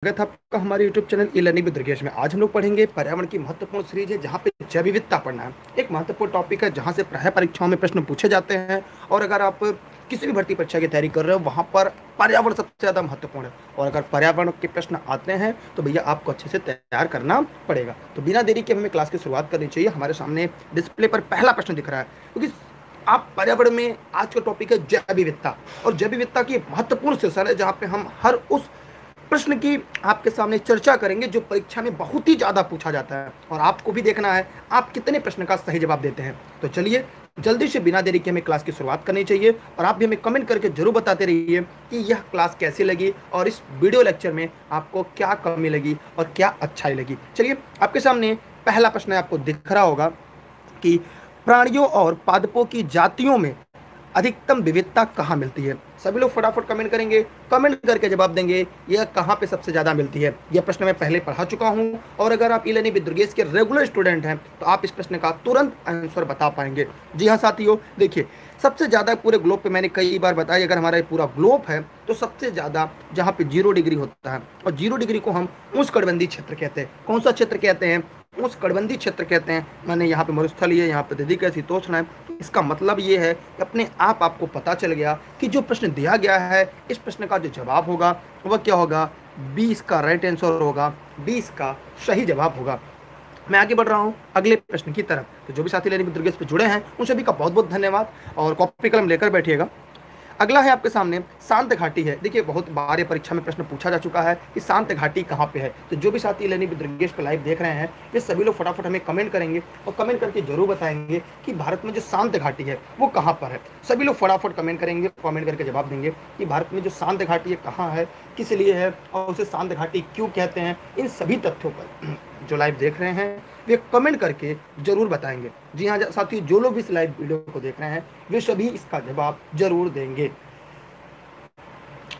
स्वागत है आपका हमारे YouTube channel e learning with Durgesh में। आज हम लोग पढ़ेंगे पर्यावरण की महत्वपूर्ण सीरीज है जहाँ पे जैव विविधता पढ़ना है। एक महत्वपूर्ण टॉपिक है जहाँ से प्राय परीक्षाओं में प्रश्न पूछे जाते हैं और अगर आप किसी भी भर्ती परीक्षा की तैयारी कर रहे हो वहाँ पर पर्यावरण सबसे ज़्यादा महत्वपूर्ण है और अगर पर्यावरण के प्रश्न आते हैं तो भैया आपको अच्छे से तैयार करना पड़ेगा। तो बिना देरी के हमें क्लास की शुरुआत करनी चाहिए। हमारे सामने डिस्प्ले पर पहला प्रश्न दिख रहा है क्योंकि आप पर्यावरण में आज का टॉपिक है जैव विविधता और जैव विविधता की महत्वपूर्ण सेशन है जहाँ पे हम हर उस प्रश्न की आपके सामने चर्चा करेंगे जो परीक्षा में बहुत ही ज़्यादा पूछा जाता है और आपको भी देखना है आप कितने प्रश्न का सही जवाब देते हैं। तो चलिए जल्दी से बिना देरी के हमें क्लास की शुरुआत करनी चाहिए और आप भी हमें कमेंट करके जरूर बताते रहिए कि यह क्लास कैसी लगी और इस वीडियो लेक्चर में आपको क्या कमी लगी और क्या अच्छाई लगी। चलिए आपके सामने पहला प्रश्न आपको दिख रहा होगा कि प्राणियों और पादपों की जातियों में अधिकतम विविधता कहाँ मिलती है। सभी लोग फटाफट कमेंट करेंगे, कमेंट करके जवाब देंगे यह कहाँ पे सबसे ज़्यादा मिलती है। यह प्रश्न मैं पहले पढ़ा चुका हूँ और अगर आप ई लर्निंग विद दुर्गेश के रेगुलर स्टूडेंट हैं तो आप इस प्रश्न का तुरंत आंसर बता पाएंगे। जी हाँ साथियों, देखिए सबसे ज़्यादा पूरे ग्लोब पे मैंने कई बार बताया अगर हमारा पूरा ग्लोब है तो सबसे ज़्यादा जहाँ पे 0 डिग्री होता है और 0 डिग्री को हम उष्णकटिबंधीय क्षेत्र कहते हैं। कौन सा क्षेत्र कहते हैं? उष्णकटिबंधीय क्षेत्र कहते हैं। मैंने यहाँ पे मरुस्थलीय, यहाँ पे दधिक है, शीतोष्ण है। इसका मतलब ये है कि अपने आप आपको पता चल गया कि जो प्रश्न दिया गया है इस प्रश्न का जो जवाब होगा वह क्या होगा, 20 का राइट आंसर होगा, 20 का सही जवाब होगा। मैं आगे बढ़ रहा हूं अगले प्रश्न की तरफ। तो जो भी साथी लर्निंग विद दुर्गेश पे जुड़े हैं उन सभी का बहुत बहुत धन्यवाद और कॉपी कलम लेकर बैठिएगा। अगला है आपके सामने शांत घाटी है। देखिए बहुत बार ये परीक्षा में प्रश्न पूछा जा चुका है कि शांत घाटी कहाँ पे है। तो जो भी साथी लर्निंग विद दुर्गेश पे लाइव देख रहे हैं वे सभी लोग फटाफट हमें कमेंट करेंगे और कमेंट करके जरूर बताएंगे कि भारत में जो शांत घाटी है वो कहाँ पर है। सभी लोग फटाफट कमेंट करेंगे, कमेंट करके जवाब देंगे कि भारत में जो शांत घाटी है कहाँ है, किस लिए है और उसे शांत घाटी क्यों कहते हैं। इन सभी तथ्यों पर जो लाइव देख रहे हैं वे कमेंट करके जरूर बताएंगे। जी हाँ साथियों, जो लोग भी इस लाइव वीडियो को देख रहे हैं वे सभी इसका जवाब जरूर देंगे।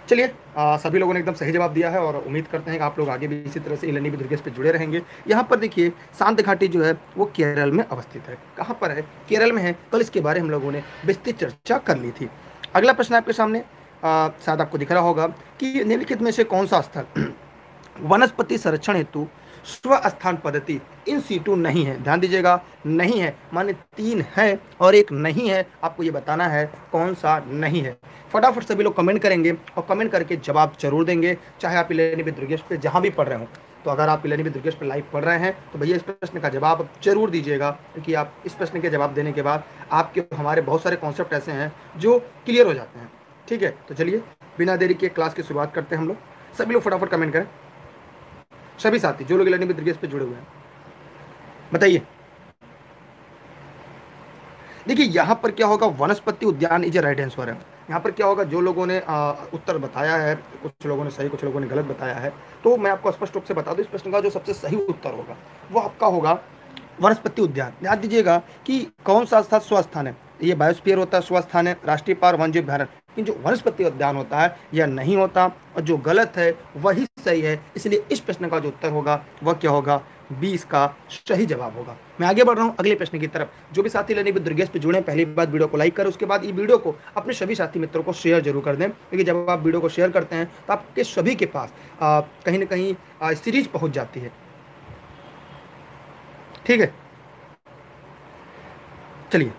चलिए सभी लोगों ने एकदम सही जवाब दिया है और उम्मीद करते हैं कि आप लोग आगे भी इसी तरह से ई लर्निंग विद दुर्गेश पे जुड़े रहेंगे। यहाँ पर देखिए शांत घाटी जो है वो केरल में अवस्थित है। कहाँ पर है? केरल में है। कल इसके बारे में हम लोगों ने विस्तृत चर्चा कर ली थी। अगला प्रश्न आपके सामने शायद आपको दिख रहा होगा कि निम्नलिखित में से कौन सा स्थल वनस्पति संरक्षण हेतु स्वस्थान पद्धति इन सीटू नहीं है। ध्यान दीजिएगा, नहीं है माने 3 है और एक नहीं है। आपको ये बताना है कौन सा नहीं है। फटाफट सभी लोग कमेंट करेंगे और कमेंट करके जवाब जरूर देंगे, चाहे आप ई लर्निंग विद दुर्गेश पे जहाँ भी पढ़ रहे हो। तो अगर आप ई लर्निंग विद दुर्गेश पे लाइव पढ़ रहे हैं तो भैया इस प्रश्न का जवाब जरूर दीजिएगा क्योंकि आप इस प्रश्न के जवाब देने के बाद आपके हमारे बहुत सारे कॉन्सेप्ट ऐसे हैं जो क्लियर हो जाते हैं। ठीक है, तो चलिए बिना देरी के क्लास की शुरुआत करते हैं हम लोग। सभी लोग फटाफट कमेंट करें, सभी साथी जो लोग ई लर्निंग विद दुर्गेश पे जुड़े हुए हैं बताइए। देखिए यहाँ पर क्या होगा, वनस्पति उद्यान इज राइट आंसर है। यहाँ पर क्या होगा, जो लोगों ने उत्तर बताया है, कुछ लोगों ने सही कुछ लोगों ने गलत बताया है, तो मैं आपको स्पष्ट रूप से बता दूं इस प्रश्न का जो सबसे सही उत्तर होगा वो आपका होगा वनस्पति उद्यान। याद दीजिएगा कि कौन सा स्थान स्वस्थान है, ये बायोस्फीयर होता है, स्वस्थान है, राष्ट्रीय पार्क, वन्यजीव अभयारण्य। लेकिन जो वनस्पति उद्यान होता है यह नहीं होता और जो गलत है वही सही है। इसलिए इस प्रश्न का जो उत्तर होगा वह क्या होगा, 20 का सही जवाब होगा। मैं आगे बढ़ रहा हूँ अगले प्रश्न की तरफ। जो भी साथी लर्निंग विद दुर्गेश पे जुड़े पहली बात वीडियो को लाइक करें, उसके बाद ये वीडियो को अपने सभी साथी मित्रों को शेयर जरूर कर दें क्योंकि जब आप वीडियो को शेयर करते हैं तो आपके सभी के पास कहीं ना कहीं सीरीज पहुंच जाती है। ठीक है, चलिए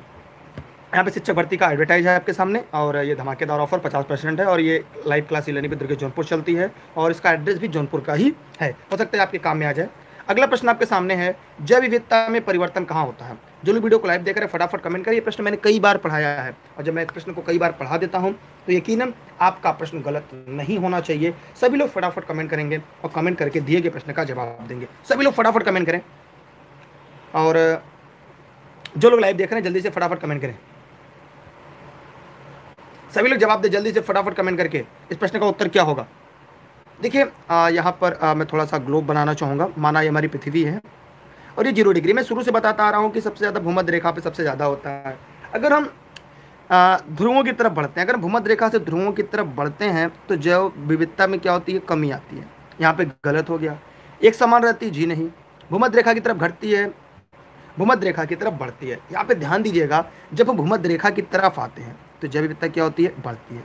यहाँ पे शिक्षक भर्ती का एडवर्टाइज है आपके सामने और ये धमाकेदार ऑफर 50% है और ये live class e learning with Durgesh Jaunpur चलती है और इसका एड्रेस भी जौनपुर का ही है। हो सकता है आपके काम में आ जाए। अगला प्रश्न आपके सामने है, जैव विविधता में परिवर्तन कहाँ होता है। जो लोग वीडियो को लाइव देख रहे हैं फटाफट कमेंट करिए। प्रश्न मैंने कई बार पढ़ाया है और जब मैं इस प्रश्न को कई बार पढ़ा देता हूँ तो यकीनन आपका प्रश्न गलत नहीं होना चाहिए। सभी लोग फटाफट कमेंट करेंगे और कमेंट करके दिए गए प्रश्न का जवाब देंगे। सभी लोग फटाफट कमेंट करें और जो लोग लाइव देख रहे हैं जल्दी से फटाफट कमेंट करें। सभी लोग जवाब दें जल्दी से फटाफट कमेंट करके। इस प्रश्न का उत्तर क्या होगा? देखिए यहाँ पर मैं थोड़ा सा ग्लोब बनाना चाहूँगा। माना ये हमारी पृथ्वी है और ये 0 डिग्री। मैं शुरू से बताता आ रहा हूँ कि सबसे ज़्यादा भूमध्य रेखा पे सबसे ज़्यादा होता है। अगर हम ध्रुवों की तरफ बढ़ते हैं, अगर भूमध्य रेखा से ध्रुवों की तरफ बढ़ते हैं तो जैव विविधता में क्या होती है, कमी आती है। यहाँ पे गलत हो गया। एक समान रहती है, जी नहीं। भूमध्य रेखा की तरफ घटती है, भूमध्य रेखा की तरफ बढ़ती है। यहाँ पे ध्यान दीजिएगा, जब हम भूमध्य रेखा की तरफ आते हैं तो जैव विविधता क्या होती है, बढ़ती है।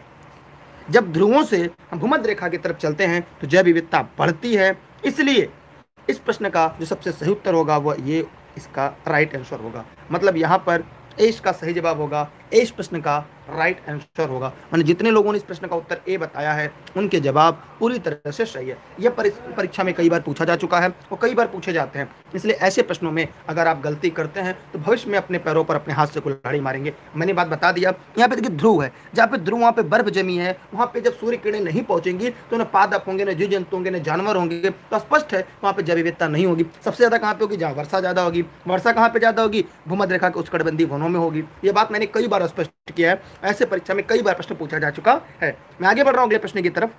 जब ध्रुवों से हम भूमध्य रेखा की तरफ चलते हैं तो जैव विविधता बढ़ती है। इसलिए इस प्रश्न का जो सबसे सही उत्तर होगा वह ये इसका राइट आंसर होगा। मतलब यहाँ पर ए इसका सही जवाब होगा, ए इस प्रश्न का राइट आंसर होगा। मैंने जितने लोगों ने इस प्रश्न का उत्तर ए बताया है उनके जवाब पूरी तरह से सही है। यह परीक्षा में कई बार पूछा जा चुका है और कई बार पूछे जाते हैं। इसलिए ऐसे प्रश्नों में अगर आप गलती करते हैं तो भविष्य में अपने पैरों पर अपने हाथ से कुल्हाड़ी मारेंगे। मैंने बात बता दिया। यहाँ पे देखिए ध्रुव है, जहाँ पे ध्रुव वहाँ पे बर्फ जमी है, वहाँ पे जब सूर्य किरणें नहीं पहुंचेंगी तो न पादप होंगे, न जीव जंतु होंगे, न जानवर होंगे, तो स्पष्ट है वहाँ पे जैव विविधता नहीं होगी। सबसे ज्यादा कहाँ पे होगी? जहाँ वर्षा ज्यादा होगी। वर्षा कहाँ पे ज्यादा होगी? भूमध्य रेखा के उष्णकटिबंधीय वनों में होगी। ये बात मैंने कई बार स्पष्ट किया है। ऐसे परीक्षा में कई बार प्रश्न पूछा जा चुका है। मैं आगे बढ़ रहा हूँ अगले प्रश्न की तरफ।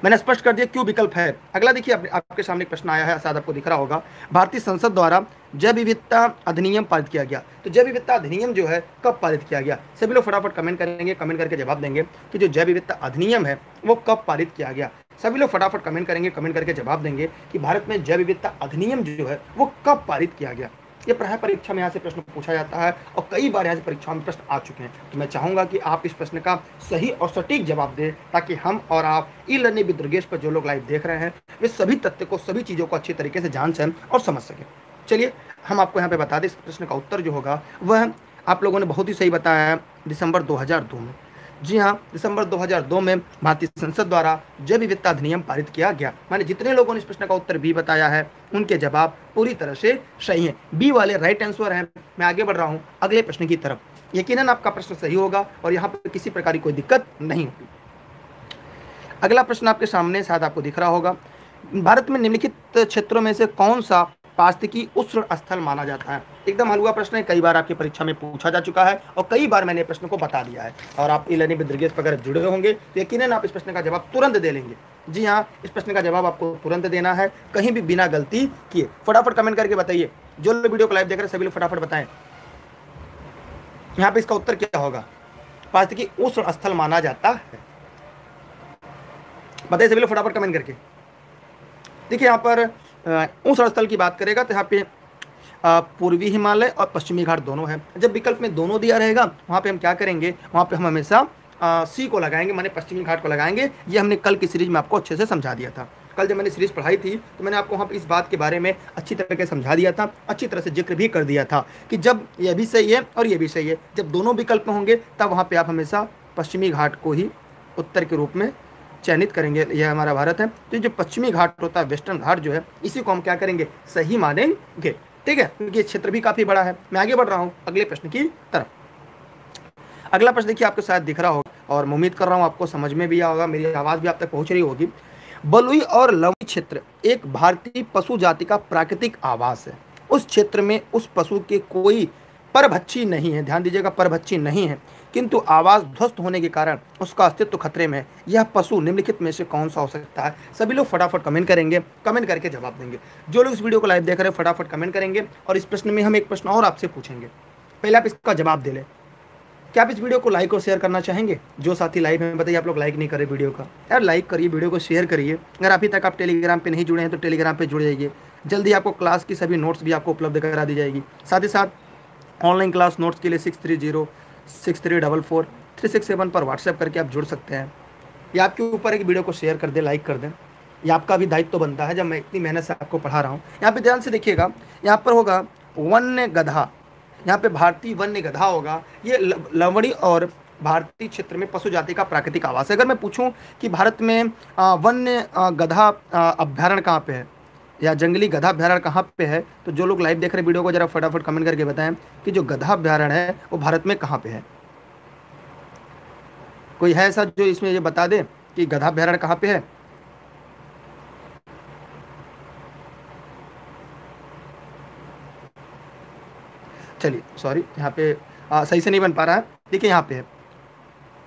मैंने स्पष्ट कर दिया क्यों विकल्प है। अगला देखिए, आपके सामने एक प्रश्न आया है, शायद आपको दिख रहा होगा। भारतीय संसद द्वारा जैव विविधता अधिनियम पारित किया गया। तो जैव विविधता अधिनियम जो है कब पारित किया गया? सभी लोग फटाफट कमेंट करेंगे, कमेंट करके जवाब देंगे कि जो जैव विविधता अधिनियम है वो कब पारित किया गया। सभी लोग फटाफट कमेंट करेंगे, कमेंट करके जवाब देंगे कि भारत में जैव विविधता अधिनियम जो है वो कब पारित किया गया। ये प्राय परीक्षा में यहाँ से प्रश्न पूछा जाता है और कई बार यहाँ से परीक्षाओं में प्रश्न आ चुके हैं। तो मैं चाहूंगा कि आप इस प्रश्न का सही और सटीक जवाब दें ताकि हम और आप ई लर्निंग विद दुर्गेश पर जो लोग लाइव देख रहे हैं वे सभी तथ्य को, सभी चीज़ों को अच्छी तरीके से जान सकें और समझ सकें। चलिए हम आपको यहाँ पे बता दें, इस प्रश्न का उत्तर जो होगा वह आप लोगों ने बहुत ही सही बताया है, दिसंबर 2002 में। जी हाँ, दिसंबर 2002 में भारतीय संसद द्वारा जैव विविधता अधिनियम पारित किया गया। मैंने जितने लोगों ने इस प्रश्न का उत्तर बी बताया है उनके जवाब पूरी तरह से सही हैं। बी वाले राइट आंसर हैं। मैं आगे बढ़ रहा हूँ अगले प्रश्न की तरफ। यकीनन आपका प्रश्न सही होगा और यहाँ पर किसी प्रकार की कोई दिक्कत नहीं होगी। अगला प्रश्न आपके सामने शायद आपको दिख रहा होगा। भारत में निम्नलिखित क्षेत्रों में से कौन सा पारिस्थितिकी उष्ण स्थल माना जाता है? एकदम हलवा प्रश्न है, कई बार आपकी परीक्षा में पूछा जा चुका है और कई बार मैंने प्रश्न को बता दिया है। और आप ई लर्निंग विद दुर्गेश पर अगर जुड़े होंगे तो यकीनन आप इस प्रश्न का जवाब तुरंत दे लेंगे। जी हाँ, इस प्रश्न का जवाब आपको तुरंत देना है, कहीं भी बिना गलती किए। फटाफट कमेंट करके बताइए। जो लोग वीडियो को लाइव देख रहे हैं सभी लोग फटाफट बताएं यहाँ पे इसका उत्तर क्या होगा। पारिस्थितिकी उष्ण स्थल माना जाता है, बताइए सभी लोग फटाफट कमेंट करके। देखिए यहाँ पर उष्ण स्थल की बात करेगा तो यहाँ पे पूर्वी हिमालय और पश्चिमी घाट दोनों है। जब विकल्प में दोनों दिया रहेगा वहाँ पे हम क्या करेंगे, वहाँ पे हम हमेशा सी को लगाएंगे, माने पश्चिमी घाट को लगाएंगे। ये हमने कल की सीरीज में आपको अच्छे से समझा दिया था। कल जब मैंने सीरीज पढ़ाई थी तो मैंने आपको वहाँ पे इस बात के बारे में अच्छी तरह से समझा दिया था, अच्छी तरह से जिक्र भी कर दिया था कि जब ये भी सही है और ये भी सही है, जब दोनों विकल्प में होंगे तब वहाँ पर आप हमेशा पश्चिमी घाट को ही उत्तर के रूप में चयनित करेंगे। यह हमारा भारत है तो जो पश्चिमी घाट होता है, वेस्टर्न घाट जो है, इसी को हम क्या करेंगे, सही मानेंगे। ठीक है, क्योंकि क्षेत्र भी काफी बड़ा है। मैं आगे बढ़ रहा हूँ अगले प्रश्न की तरफ। अगला प्रश्न देखिए आपको शायद दिख रहा होगा और मैं उम्मीद कर रहा हूँ आपको समझ में भी आया होगा, मेरी आवाज भी आप तक पहुंच रही होगी। बलुई और लवणी क्षेत्र एक भारतीय पशु जाति का प्राकृतिक आवास है। उस क्षेत्र में उस पशु के कोई परभक्षी नहीं है, ध्यान दीजिएगा, परभक्षी नहीं है, किंतु आवास ध्वस्त होने के कारण उसका अस्तित्व खतरे में है। यह पशु निम्नलिखित में से कौन सा हो सकता है? सभी लोग फटाफट कमेंट करेंगे, कमेंट करके जवाब देंगे। जो लोग इस वीडियो को लाइव देख रहे हैं फटाफट कमेंट करेंगे। और इस प्रश्न में हम एक प्रश्न और आपसे पूछेंगे, पहले आप इसका जवाब दे लें। क्या आप इस वीडियो को लाइक और शेयर करना चाहेंगे? जो साथी लाइव हैं बताइए, आप लोग लाइक नहीं करें वीडियो का, यार लाइक करिए, वीडियो को शेयर करिए। अगर अभी तक आप टेलीग्राम पे नहीं जुड़े हैं तो टेलीग्राम पे जुड़ जाइए। जल्दी आपको क्लास की सभी नोट्स भी आपको उपलब्ध करा दी जाएगी। साथ ही साथ ऑनलाइन क्लास नोट्स के लिए 6306344367 पर व्हाट्सएप करके आप जुड़ सकते हैं। ये आपके ऊपर है कि वीडियो को शेयर कर दें, लाइक कर दें। ये आपका भी दायित्व तो बनता है जब मैं इतनी मेहनत से आपको पढ़ा रहा हूँ। यहाँ पे ध्यान से देखिएगा, यहाँ पर होगा वन्य गधा, यहाँ पे भारतीय वन्य गधा होगा। ये लवणी और भारतीय क्षेत्र में पशु जाति का प्राकृतिक आवास है। अगर मैं पूछूं कि भारत में वन्य गधा अभ्यारण्य कहाँ पे है या जंगली गधा अभ्यारण्य कहाँ पे है, तो जो लोग लाइव देख रहे हैं वीडियो को जरा फटाफट कमेंट करके बताएं कि जो गधा अभ्यारण्य है वो भारत में कहाँ पे है। कोई है ऐसा जो इसमें ये बता दे कि गधा अभ्यारण्य कहाँ पे है? चलिए सॉरी, यहाँ पे सही से नहीं बन पा रहा है। देखिए यहाँ पे है,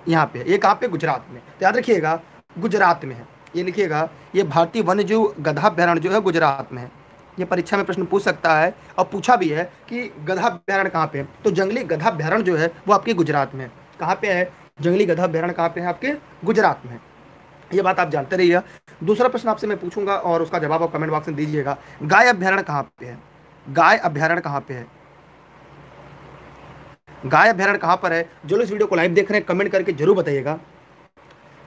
यहाँ पे है। ये कहाँ पे? गुजरात में। तो याद रखिएगा गुजरात में है। ये लिखिएगा, ये भारतीय वन्यजीव गधा अभ्यारण्य जो है गुजरात में है। ये परीक्षा में प्रश्न पूछ सकता है और पूछा भी है कि गधा अभ्यारण्य कहाँ पे है। तो जंगली गधा अभ्यारण्य जो है वो आपके गुजरात में है। कहाँ पे है जंगली गधा अभ्यारण्य? कहाँ पे है? आपके गुजरात में है। ये बात आप जानते रहिए। दूसरा प्रश्न आपसे मैं पूछूंगा और उसका जवाब आप कमेंट बॉक्स में दीजिएगा। गाय अभ्यारण्य कहाँ पे है? गाय अभ्यारण्य कहाँ पे है? गाय अभ्यारण्य कहाँ पर है? जो लोग इस वीडियो को लाइव देख रहे हैं कमेंट करके जरूर बताइएगा।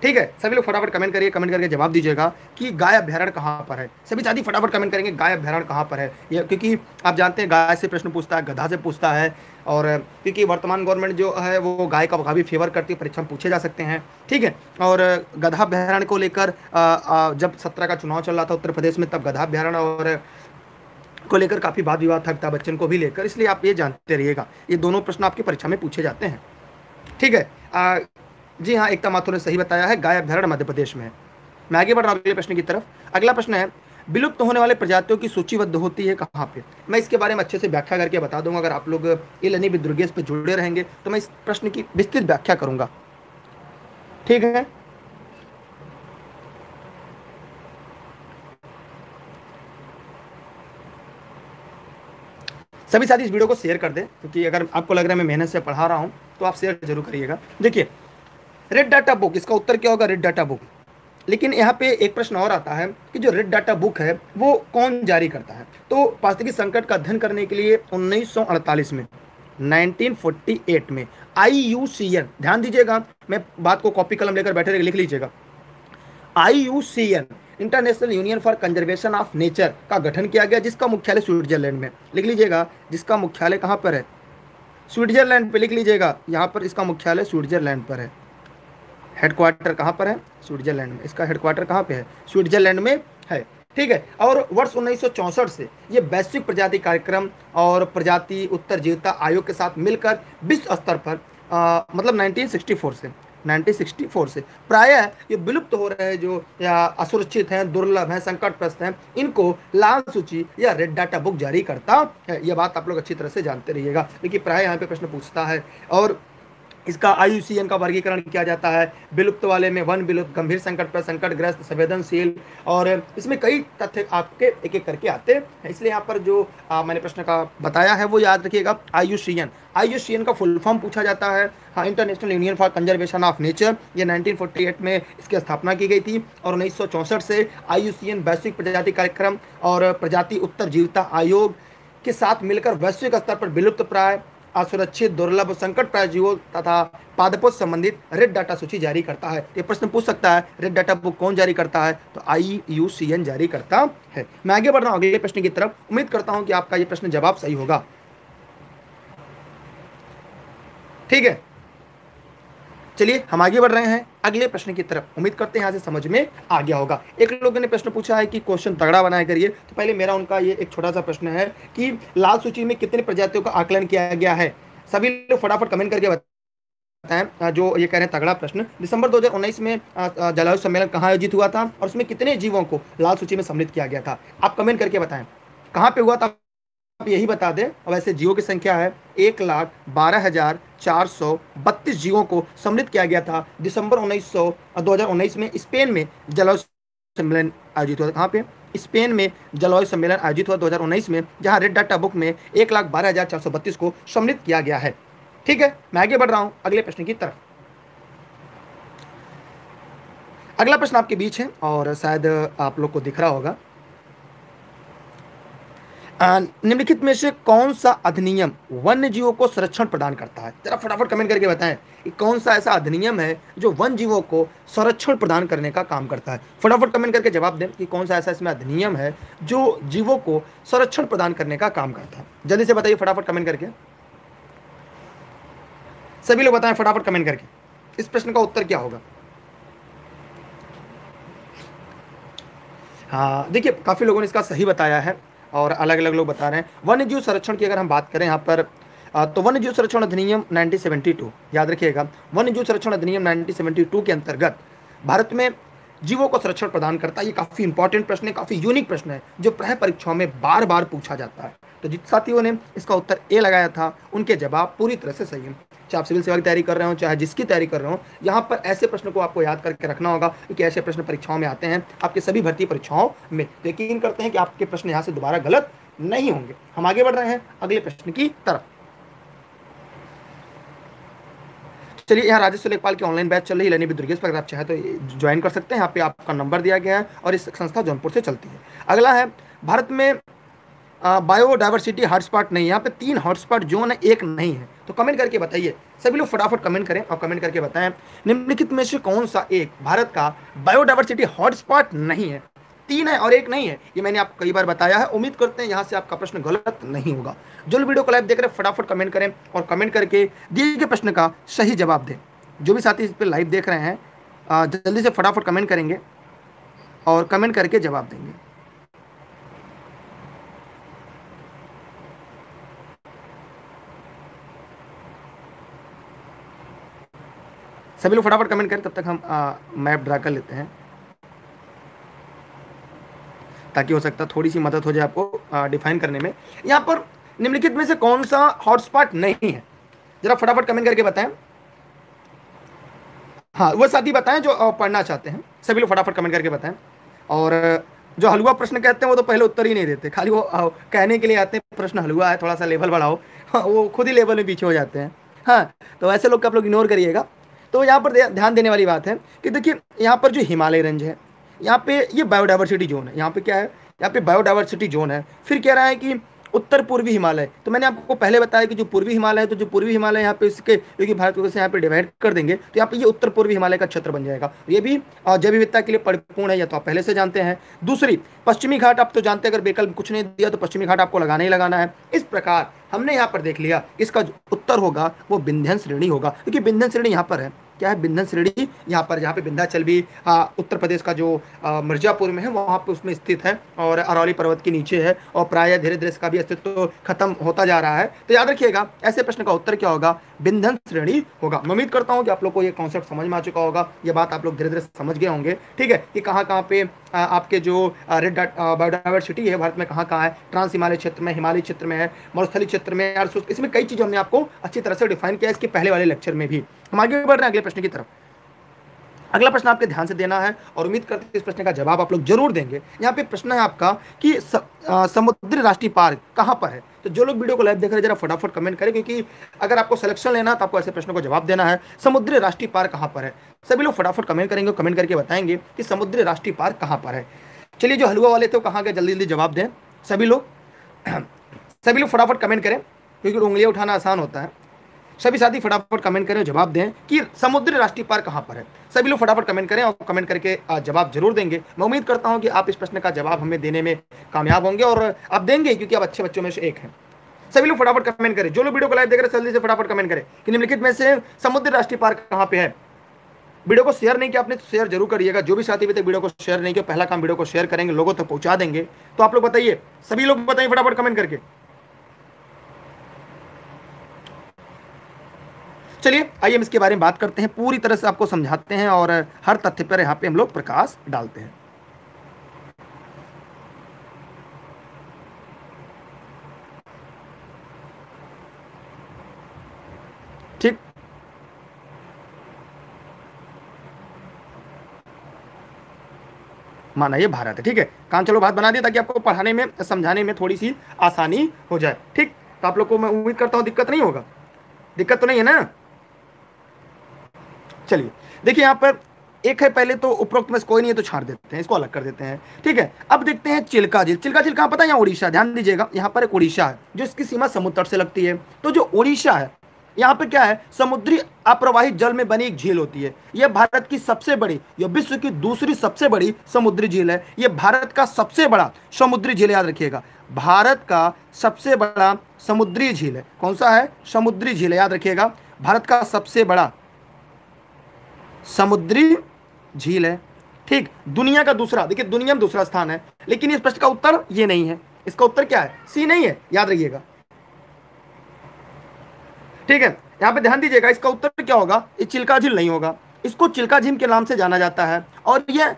ठीक है, सभी लोग फटाफट कमेंट करिए, कमेंट करके जवाब दीजिएगा कि गाय अभ्यारण्य कहाँ पर है। सभी साथी फटाफट कमेंट करेंगे गाय अभ्यारण्य कहाँ पर है, ये क्योंकि आप जानते हैं गाय से प्रश्न पूछता है, गधा से पूछता है, और क्योंकि वर्तमान गवर्नमेंट जो है वो गाय का काफ़ी फेवर करती है, परीक्षा में पूछे जा सकते हैं। ठीक है, और गधा अभ्यारण्य को लेकर जब 17 का चुनाव चल रहा था उत्तर प्रदेश में, तब गधा अभ्यारण्य और को लेकर काफ़ी वाद विवाद था, अमिताभ बच्चन को भी लेकर, इसलिए आप ये जानते रहिएगा, ये दोनों प्रश्न आपकी परीक्षा में पूछे जाते हैं। ठीक है, जी हाँ, एकता माथुर ने सही बताया है, गाय अभ्यारण्य मध्य प्रदेश में है। मैं आगे बढ़ रहा हूँ अगले प्रश्न की तरफ। अगला प्रश्न है, विलुप्त होने वाले प्रजातियों की सूचीबद्ध होती है कहाँ पे। मैं इसके बारे में अच्छे से व्याख्या करके बता दूंगा, अगर आप लोग ये लर्निंग विद दुर्गेश पे जुड़े रहेंगे तो मैं इस प्रश्न की विस्तृत व्याख्या करूंगा। ठीक है, सभी साथी इस वीडियो को शेयर कर दें, क्योंकि अगर आपको लग रहा है मैं मेहनत से पढ़ा रहा हूँ तो आप शेयर जरूर करिएगा। देखिए, रेड डाटा बुक, इसका उत्तर क्या होगा, रेड डाटा बुक। लेकिन यहाँ पे एक प्रश्न और आता है कि जो रेड डाटा बुक है वो कौन जारी करता है। तो पारिस्थितिकी संकट का अध्ययन करने के लिए 1948 में 1948 में IUCN, ध्यान दीजिएगा, मैं बात को कॉपी कलम लेकर बैठे रहे, लिख लीजिएगा, IUCN international union for conservation of nature का गठन किया गया, जिसका मुख्यालय स्विट्जरलैंड में, लिख लीजिएगा, जिसका मुख्यालय कहाँ पर है, स्विट्जरलैंड पे, लिख लीजिएगा, यहाँ पर इसका मुख्यालय स्विट्जरलैंड पर है। हेडक्वार्टर कहाँ पर है, स्विट्जरलैंड में, इसका हेडक्वार्टर कहाँ पे है, स्विट्जरलैंड में है। ठीक है, और वर्ष 1964 से ये वैश्विक प्रजाति कार्यक्रम और प्रजाति उत्तरजीविता आयोग के साथ मिलकर विश्व स्तर पर मतलब 1964 से प्रायः ये विलुप्त हो रहे जो या असुरक्षित हैं, दुर्लभ हैं, संकटग्रस्त हैं, इनको लाल सूची या रेड डाटा बुक जारी करता है। यह बात आप लोग अच्छी तरह से जानते रहिएगा, क्योंकि प्रायः यहाँ पे प्रश्न पूछता है। और इसका IUCN का वर्गीकरण किया जाता है, विलुप्त वाले में वन विलुप्त, गंभीर संकट पर, संकटग्रस्त, संवेदनशील, और इसमें कई तथ्य आपके एक एक करके आते हैं। इसलिए यहाँ पर जो मैंने प्रश्न का बताया है वो याद रखिएगा, IUCN का फुल फॉर्म पूछा जाता है, हाँ, international union for conservation of nature. ये 1948 में इसकी स्थापना की गई थी, और 1964 से IUCN वैश्विक प्रजाति कार्यक्रम और प्रजाति उत्तरजीविता आयोग के साथ मिलकर वैश्विक स्तर पर विलुप्त प्राय, असुरक्षित, दुर्लभ, संकट प्राय जीवों तथा पादपों से संबंधित रेड डाटा सूची जारी करता है। ये प्रश्न पूछ सकता है, रेड डाटा बुक कौन जारी करता है, तो IUCN जारी करता है। मैं आगे बढ़ रहा हूँ अगले प्रश्न की तरफ, उम्मीद करता हूं कि आपका ये प्रश्न जवाब सही होगा। ठीक है, चलिए हम आगे बढ़ रहे हैं अगले प्रश्न की तरफ, उम्मीद करते हैं यहाँ से समझ में आ गया होगा। एक लोगों ने प्रश्न पूछा है कि क्वेश्चन तगड़ा बनाया करिए, तो पहले मेरा उनका ये एक छोटा सा प्रश्न है कि लाल सूची में कितनी प्रजातियों का आकलन किया गया है। सभी लोग फटाफट कमेंट करके बताएं जो ये कह रहे हैं तगड़ा प्रश्न। दिसंबर 2019 में जलवायु सम्मेलन कहाँ आयोजित हुआ था और उसमें कितने जीवों को लाल सूची में सम्मिलित किया गया था, आप कमेंट करके बताएं कहाँ पे हुआ था, आप यही बता दें। और वैसे जीवों की संख्या है 1,12,432 जीवों को सम्मिलित किया गया था दिसंबर 2019 में स्पेन में जलवायु सम्मेलन आयोजित हुआ था। कहाँ पे, स्पेन में जलवायु सम्मेलन आयोजित हुआ 2019 में, जहां रेड डाटा बुक में 1,12,432 को सम्मिलित किया गया है। ठीक है, मैं आगे बढ़ रहा हूं अगले प्रश्न की तरफ। अगला प्रश्न आपके बीच है और शायद आप लोग को दिख रहा होगा, निम्नलिखित में से कौन सा अधिनियम वन्य जीवों को संरक्षण प्रदान करता है। जरा फटाफट कमेंट करके बताएं कि कौन सा ऐसा अधिनियम है जो वन्य जीवों को संरक्षण प्रदान करने का काम करता है। फटाफट कमेंट करके जवाब दें कि कौन सा ऐसा इसमें अधिनियम है जो जीवों को संरक्षण प्रदान करने का काम करता है। जल्दी से बताइए फटाफट कमेंट करके, सभी लोग बताएं फटाफट कमेंट करके इस प्रश्न का उत्तर क्या होगा। हाँ, देखिए काफी लोगों ने इसका सही बताया है और अलग अलग लोग बता रहे हैं। वन्य जीव संरक्षण की अगर हम बात करें यहाँ पर तो वन्य जीव संरक्षण अधिनियम 1972, याद रखिएगा, वन्य जीव संरक्षण अधिनियम 1972 के अंतर्गत भारत में जीवों को संरक्षण प्रदान करता है। ये काफ़ी इंपॉर्टेंट प्रश्न है, काफ़ी यूनिक प्रश्न है जो प्राय परीक्षाओं में बार बार पूछा जाता है। तो जिन साथियों ने इसका उत्तर ए लगाया था उनके जवाब पूरी तरह से सही है। चाहे आप सिविल सेवा की तैयारी कर रहे हो, चाहे जिसकी तैयारी कर रहे हो, यहाँ पर ऐसे प्रश्न को आपको याद करके रखना होगा कि ऐसे प्रश्न परीक्षाओं में आते हैं आपके सभी भर्ती परीक्षाओं में। यकीन करते हैं कि आपके प्रश्न यहाँ से दोबारा गलत नहीं होंगे। हम आगे बढ़ रहे हैं अगले प्रश्न की तरफ। चलिए, यहाँ राजेश्वर लेखपाल की ऑनलाइन बैच चल रही है लर्निंग विद दुर्गेश पर, अगर आप चाहें तो ज्वाइन कर सकते हैं। यहाँ पे आपका नंबर दिया गया है और इस संस्था जौनपुर से चलती है। अगला है, भारत में बायोडाइवर्सिटी हॉटस्पॉट नहीं है, यहाँ पे 3 हॉटस्पॉट जोन है, एक नहीं है। तो तो कमेंट करके बताइए, सभी लोग फटाफट कमेंट करें और कमेंट करके बताएं निम्नलिखित में से कौन सा एक भारत का बायोडायवर्सिटी हॉटस्पॉट नहीं है। 3 है और 1 नहीं है, ये मैंने आपको कई बार बताया है। उम्मीद करते हैं यहाँ से आपका प्रश्न गलत नहीं होगा। जो लोग वीडियो को लाइव देख रहे हैं फटाफट कमेंट करें और कमेंट करके दिए गए प्रश्न का सही जवाब दें। जो भी साथी इस पर लाइव देख रहे हैं जल्दी से फटाफट कमेंट करेंगे और कमेंट करके जवाब देंगे। सभी लोग फटाफट कमेंट करें, तब तक हम मैप ड्रा कर लेते हैं ताकि हो सकता है थोड़ी सी मदद हो जाए आपको डिफाइन करने में। यहाँ पर निम्नलिखित में से कौन सा हॉटस्पॉट नहीं है, जरा फटाफट कमेंट करके बताएं। हाँ, वो साथी बताएं जो पढ़ना चाहते हैं, सभी लोग फटाफट कमेंट करके बताएं। और जो हलवा प्रश्न कहते हैं वो तो पहले उत्तर ही नहीं देते, खाली वो कहने के लिए आते हैं प्रश्न हलवा है, थोड़ा सा लेवल बढ़ाओ। हाँ, वो खुद ही लेवल में पीछे हो जाते हैं। हाँ, तो ऐसे लोग को आप लोग इग्नोर करिएगा। तो यहाँ पर ध्यान देने वाली बात है कि देखिए यहाँ पर जो हिमालय रेंज है, यहाँ पे ये बायोडाइवर्सिटी जोन है। यहाँ पे क्या है, यहाँ पे बायोडाइवर्सिटी जोन है। फिर कह रहा है कि उत्तर पूर्वी हिमालय, तो मैंने आपको पहले बताया कि जो पूर्वी हिमालय है, तो जो पूर्वी हिमालय यहाँ पे इसके क्योंकि भारत को यहाँ पे डिवाइड कर देंगे तो यहाँ पे ये उत्तर पूर्वी हिमालय का क्षेत्र बन जाएगा। ये भी जैव विविधता के लिए परिपूर्ण है, या तो आप पहले से जानते हैं। दूसरी, पश्चिमी घाट आप तो जानते हैं, अगर विकल्प कुछ नहीं दिया तो पश्चिमी घाट आपको लगाना ही लगाना है। इस प्रकार हमने यहाँ पर देख लिया इसका जो उत्तर होगा वो विंध्यन श्रेणी होगा, क्योंकि विंध्यन श्रेणी यहाँ पर है। क्या है, विंध्यन श्रेणी यहाँ पर, जहाँ पे विंध्याचल भी उत्तर प्रदेश का जो मिर्जापुर में है वहाँ पे उसमें स्थित है और अरवली पर्वत के नीचे है, और प्रायः धीरे धीरे इसका भी अस्तित्व तो खत्म होता जा रहा है। तो याद रखिएगा ऐसे प्रश्न का उत्तर क्या होगा, विंध्यन श्रेणी होगा। मैं उम्मीद करता हूँ कि आप लोग को ये कॉन्सेप्ट समझ में आ चुका होगा, ये बात आप लोग धीरे धीरे समझ गए होंगे। ठीक है, कि कहाँ कहाँ पे आपके जो रेड बायोडाइवर्सिटी है भारत में कहाँ कहाँ है, ट्रांस हिमालय क्षेत्र में, हिमालय क्षेत्र में है, मरुस्थलीय क्षेत्र में, इसमें कई चीज़ें हमने आपको अच्छी तरह से डिफाइन किया इसके पहले वाले लेक्चर में भी। हम आगे बढ़ रहे हैं अगले प्रश्न की तरफ। अगला प्रश्न आपके ध्यान से देना है और उम्मीद करते हैं इस प्रश्न का जवाब आप लोग जरूर देंगे। यहाँ पे प्रश्न है आपका कि समुद्री राष्ट्रीय पार्क कहाँ पर है। तो जो लोग वीडियो को लाइव देख रहे हैं जरा फटाफट कमेंट करें, क्योंकि अगर आपको सिलेक्शन लेना है तो आपको ऐसे प्रश्नों को जवाब देना है। समुद्री राष्ट्रीय पार्क कहाँ पर है, सभी लोग फटाफट कमेंट करेंगे, कमेंट करके बताएंगे कि समुद्री राष्ट्रीय पार्क कहाँ पर है। चलिए, जो हलवा वाले थे वो कहाँ गए, जल्दी जल्दी जवाब दें सभी लोग। सभी लोग फटाफट कमेंट करें, क्योंकि उंगलियां उठाना आसान होता है। सभी साथी फटाफट कमेंट करें, जवाब दें कि समुद्री राष्ट्रीय पार्क कहाँ पर है। सभी लोग फटाफट कमेंट करें और कमेंट करके जवाब जरूर देंगे। मैं उम्मीद करता हूं कि आप इस प्रश्न का जवाब हमें देने में कामयाब होंगे, और आप देंगे क्योंकि आप अच्छे बच्चों में से एक हैं। सभी लोग फटाफट कमेंट करें, जो लोग वीडियो को लाइव देख रहे हैं जल्दी से फटाफट कमेंट करें कि निम्नलिखित में से समुद्री राष्ट्रीय पार्क कहाँ पे है। वीडियो को शेयर नहीं किया आपने तो शेयर जरूर करिएगा। जो भी साथी भी तक वीडियो को शेयर नहीं किया, पहला काम वीडियो को शेयर करेंगे, लोगों तक पहुंचा देंगे। तो आप लोग बताइए, सभी लोग बताइए फटाफट कमेंट करके। चलिए आइए हम इसके बारे में बात करते हैं, पूरी तरह से आपको समझाते हैं और हर तथ्य पर यहाँ पे हम लोग प्रकाश डालते हैं। ठीक, माना ये भारत है। ठीक है, काम चलो बात बना दिया ताकि आपको पढ़ाने में समझाने में थोड़ी सी आसानी हो जाए। ठीक, तो आप लोग को मैं उम्मीद करता हूँ दिक्कत नहीं होगा, दिक्कत तो नहीं है ना। चलिए देखिए, यहाँ पर एक है, पहले तो उपरोक्त में से कोई नहीं है तो छाड़ देते हैं, इसको अलग कर देते हैं। ठीक है, अब देखते हैं चिल्का झील। चिल्का झील कहाँ पता है, यहाँ उड़ीसा। ध्यान दीजिएगा, यहाँ पर एक उड़ीसा है जो इसकी सीमा समुद्र तट से लगती है। तो जो उड़ीसा है यहाँ पे क्या है, समुद्री अप्रवाहित जल में बनी एक झील होती है। यह भारत की सबसे बड़ी, यह विश्व की दूसरी सबसे बड़ी समुद्री झील है। यह भारत का सबसे बड़ा समुद्री झील, याद रखिएगा, भारत का सबसे बड़ा समुद्री झील है। कौन सा है, समुद्री झील है, याद रखिएगा, भारत का सबसे बड़ा समुद्री झील है। ठीक, दुनिया का दूसरा, देखिए दुनिया में दूसरा स्थान है, लेकिन इस प्रश्न का उत्तर ये नहीं है। इसका उत्तर क्या है, सी नहीं है, याद रखिएगा। ठीक है, यहां पे ध्यान दीजिएगा, इसका उत्तर क्या होगा, ये चिल्का झील नहीं होगा। इसको चिल्का झील के नाम से जाना जाता है और यह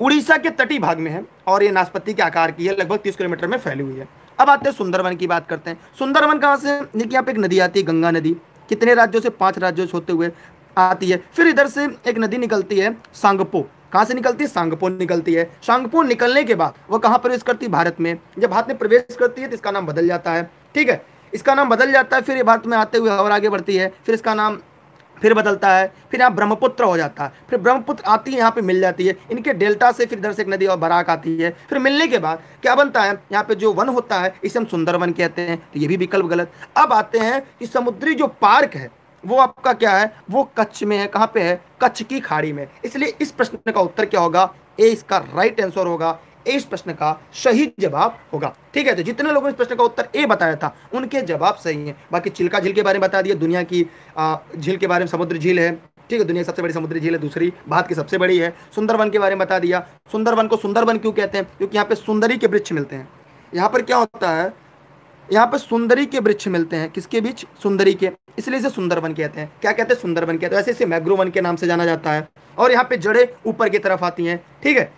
उड़ीसा के तटीय भाग में है और ये नाशपाती के आकार की है, लगभग 30 किलोमीटर में फैली हुई है। अब आते हैं सुंदरवन की बात करते हैं। सुंदरवन कहाँ से, देखिए यहाँ पे एक नदी आती है, गंगा नदी। कितने राज्यों से, 5 राज्यों से होते हुए आती है। फिर इधर से एक नदी निकलती है सांगपो। कहाँ से निकलती है, सांगपो निकलती है। सांगपो निकलने के बाद वो कहाँ प्रवेश करती है, भारत में। जब भारत में प्रवेश करती है तो इसका नाम बदल जाता है। ठीक है, इसका नाम बदल जाता है, फिर ये भारत में आते हुए और आगे बढ़ती है, फिर इसका नाम फिर बदलता है, फिर यहाँ ब्रह्मपुत्र हो जाता है, फिर ब्रह्मपुत्र आती है यहाँ पे मिल जाती है, इनके डेल्टा से फिर इधर से एक नदी और बराक आती है, फिर मिलने के बाद क्या बनता है, यहाँ पे जो वन होता है इसे हम सुंदर वन कहते हैं, तो ये भी विकल्प गलत। अब आते हैं कि समुद्री जो पार्क है वो आपका क्या है, वो कच्छ में है, कहाँ पे है, कच्छ की खाड़ी में। इसलिए इस प्रश्न का उत्तर क्या होगा, ए इसका राइट आंसर होगा, ए इस प्रश्न का सही जवाब होगा। ठीक है, तो जितने लोगों ने इस प्रश्न का उत्तर ए बताया था उनके जवाब सही हैं। बाकी चिल्का झील के बारे में बता दिया, दुनिया की झील के बारे में, समुद्र झील है, ठीक है, दुनिया की सबसे बड़ी समुद्री झील है, दूसरी भारत की सबसे बड़ी है। सुंदरवन के बारे में बता दिया, सुंदरवन को सुंदरवन क्यों कहते हैं, क्योंकि यहाँ पे सुंदरी के वृक्ष मिलते हैं। यहाँ पर क्या होता है, यहाँ पे सुंदरी के वृक्ष मिलते हैं, किसके बीच, सुंदरी के, इसलिए इसे सुंदरवन कहते हैं। क्या कहते हैं, सुंदरवन कहते हैं। ऐसे इसे मैग्रो वन के नाम से जाना जाता है। और यहाँ पे जड़ें ऊपर की तरफ आती हैं। ठीक है,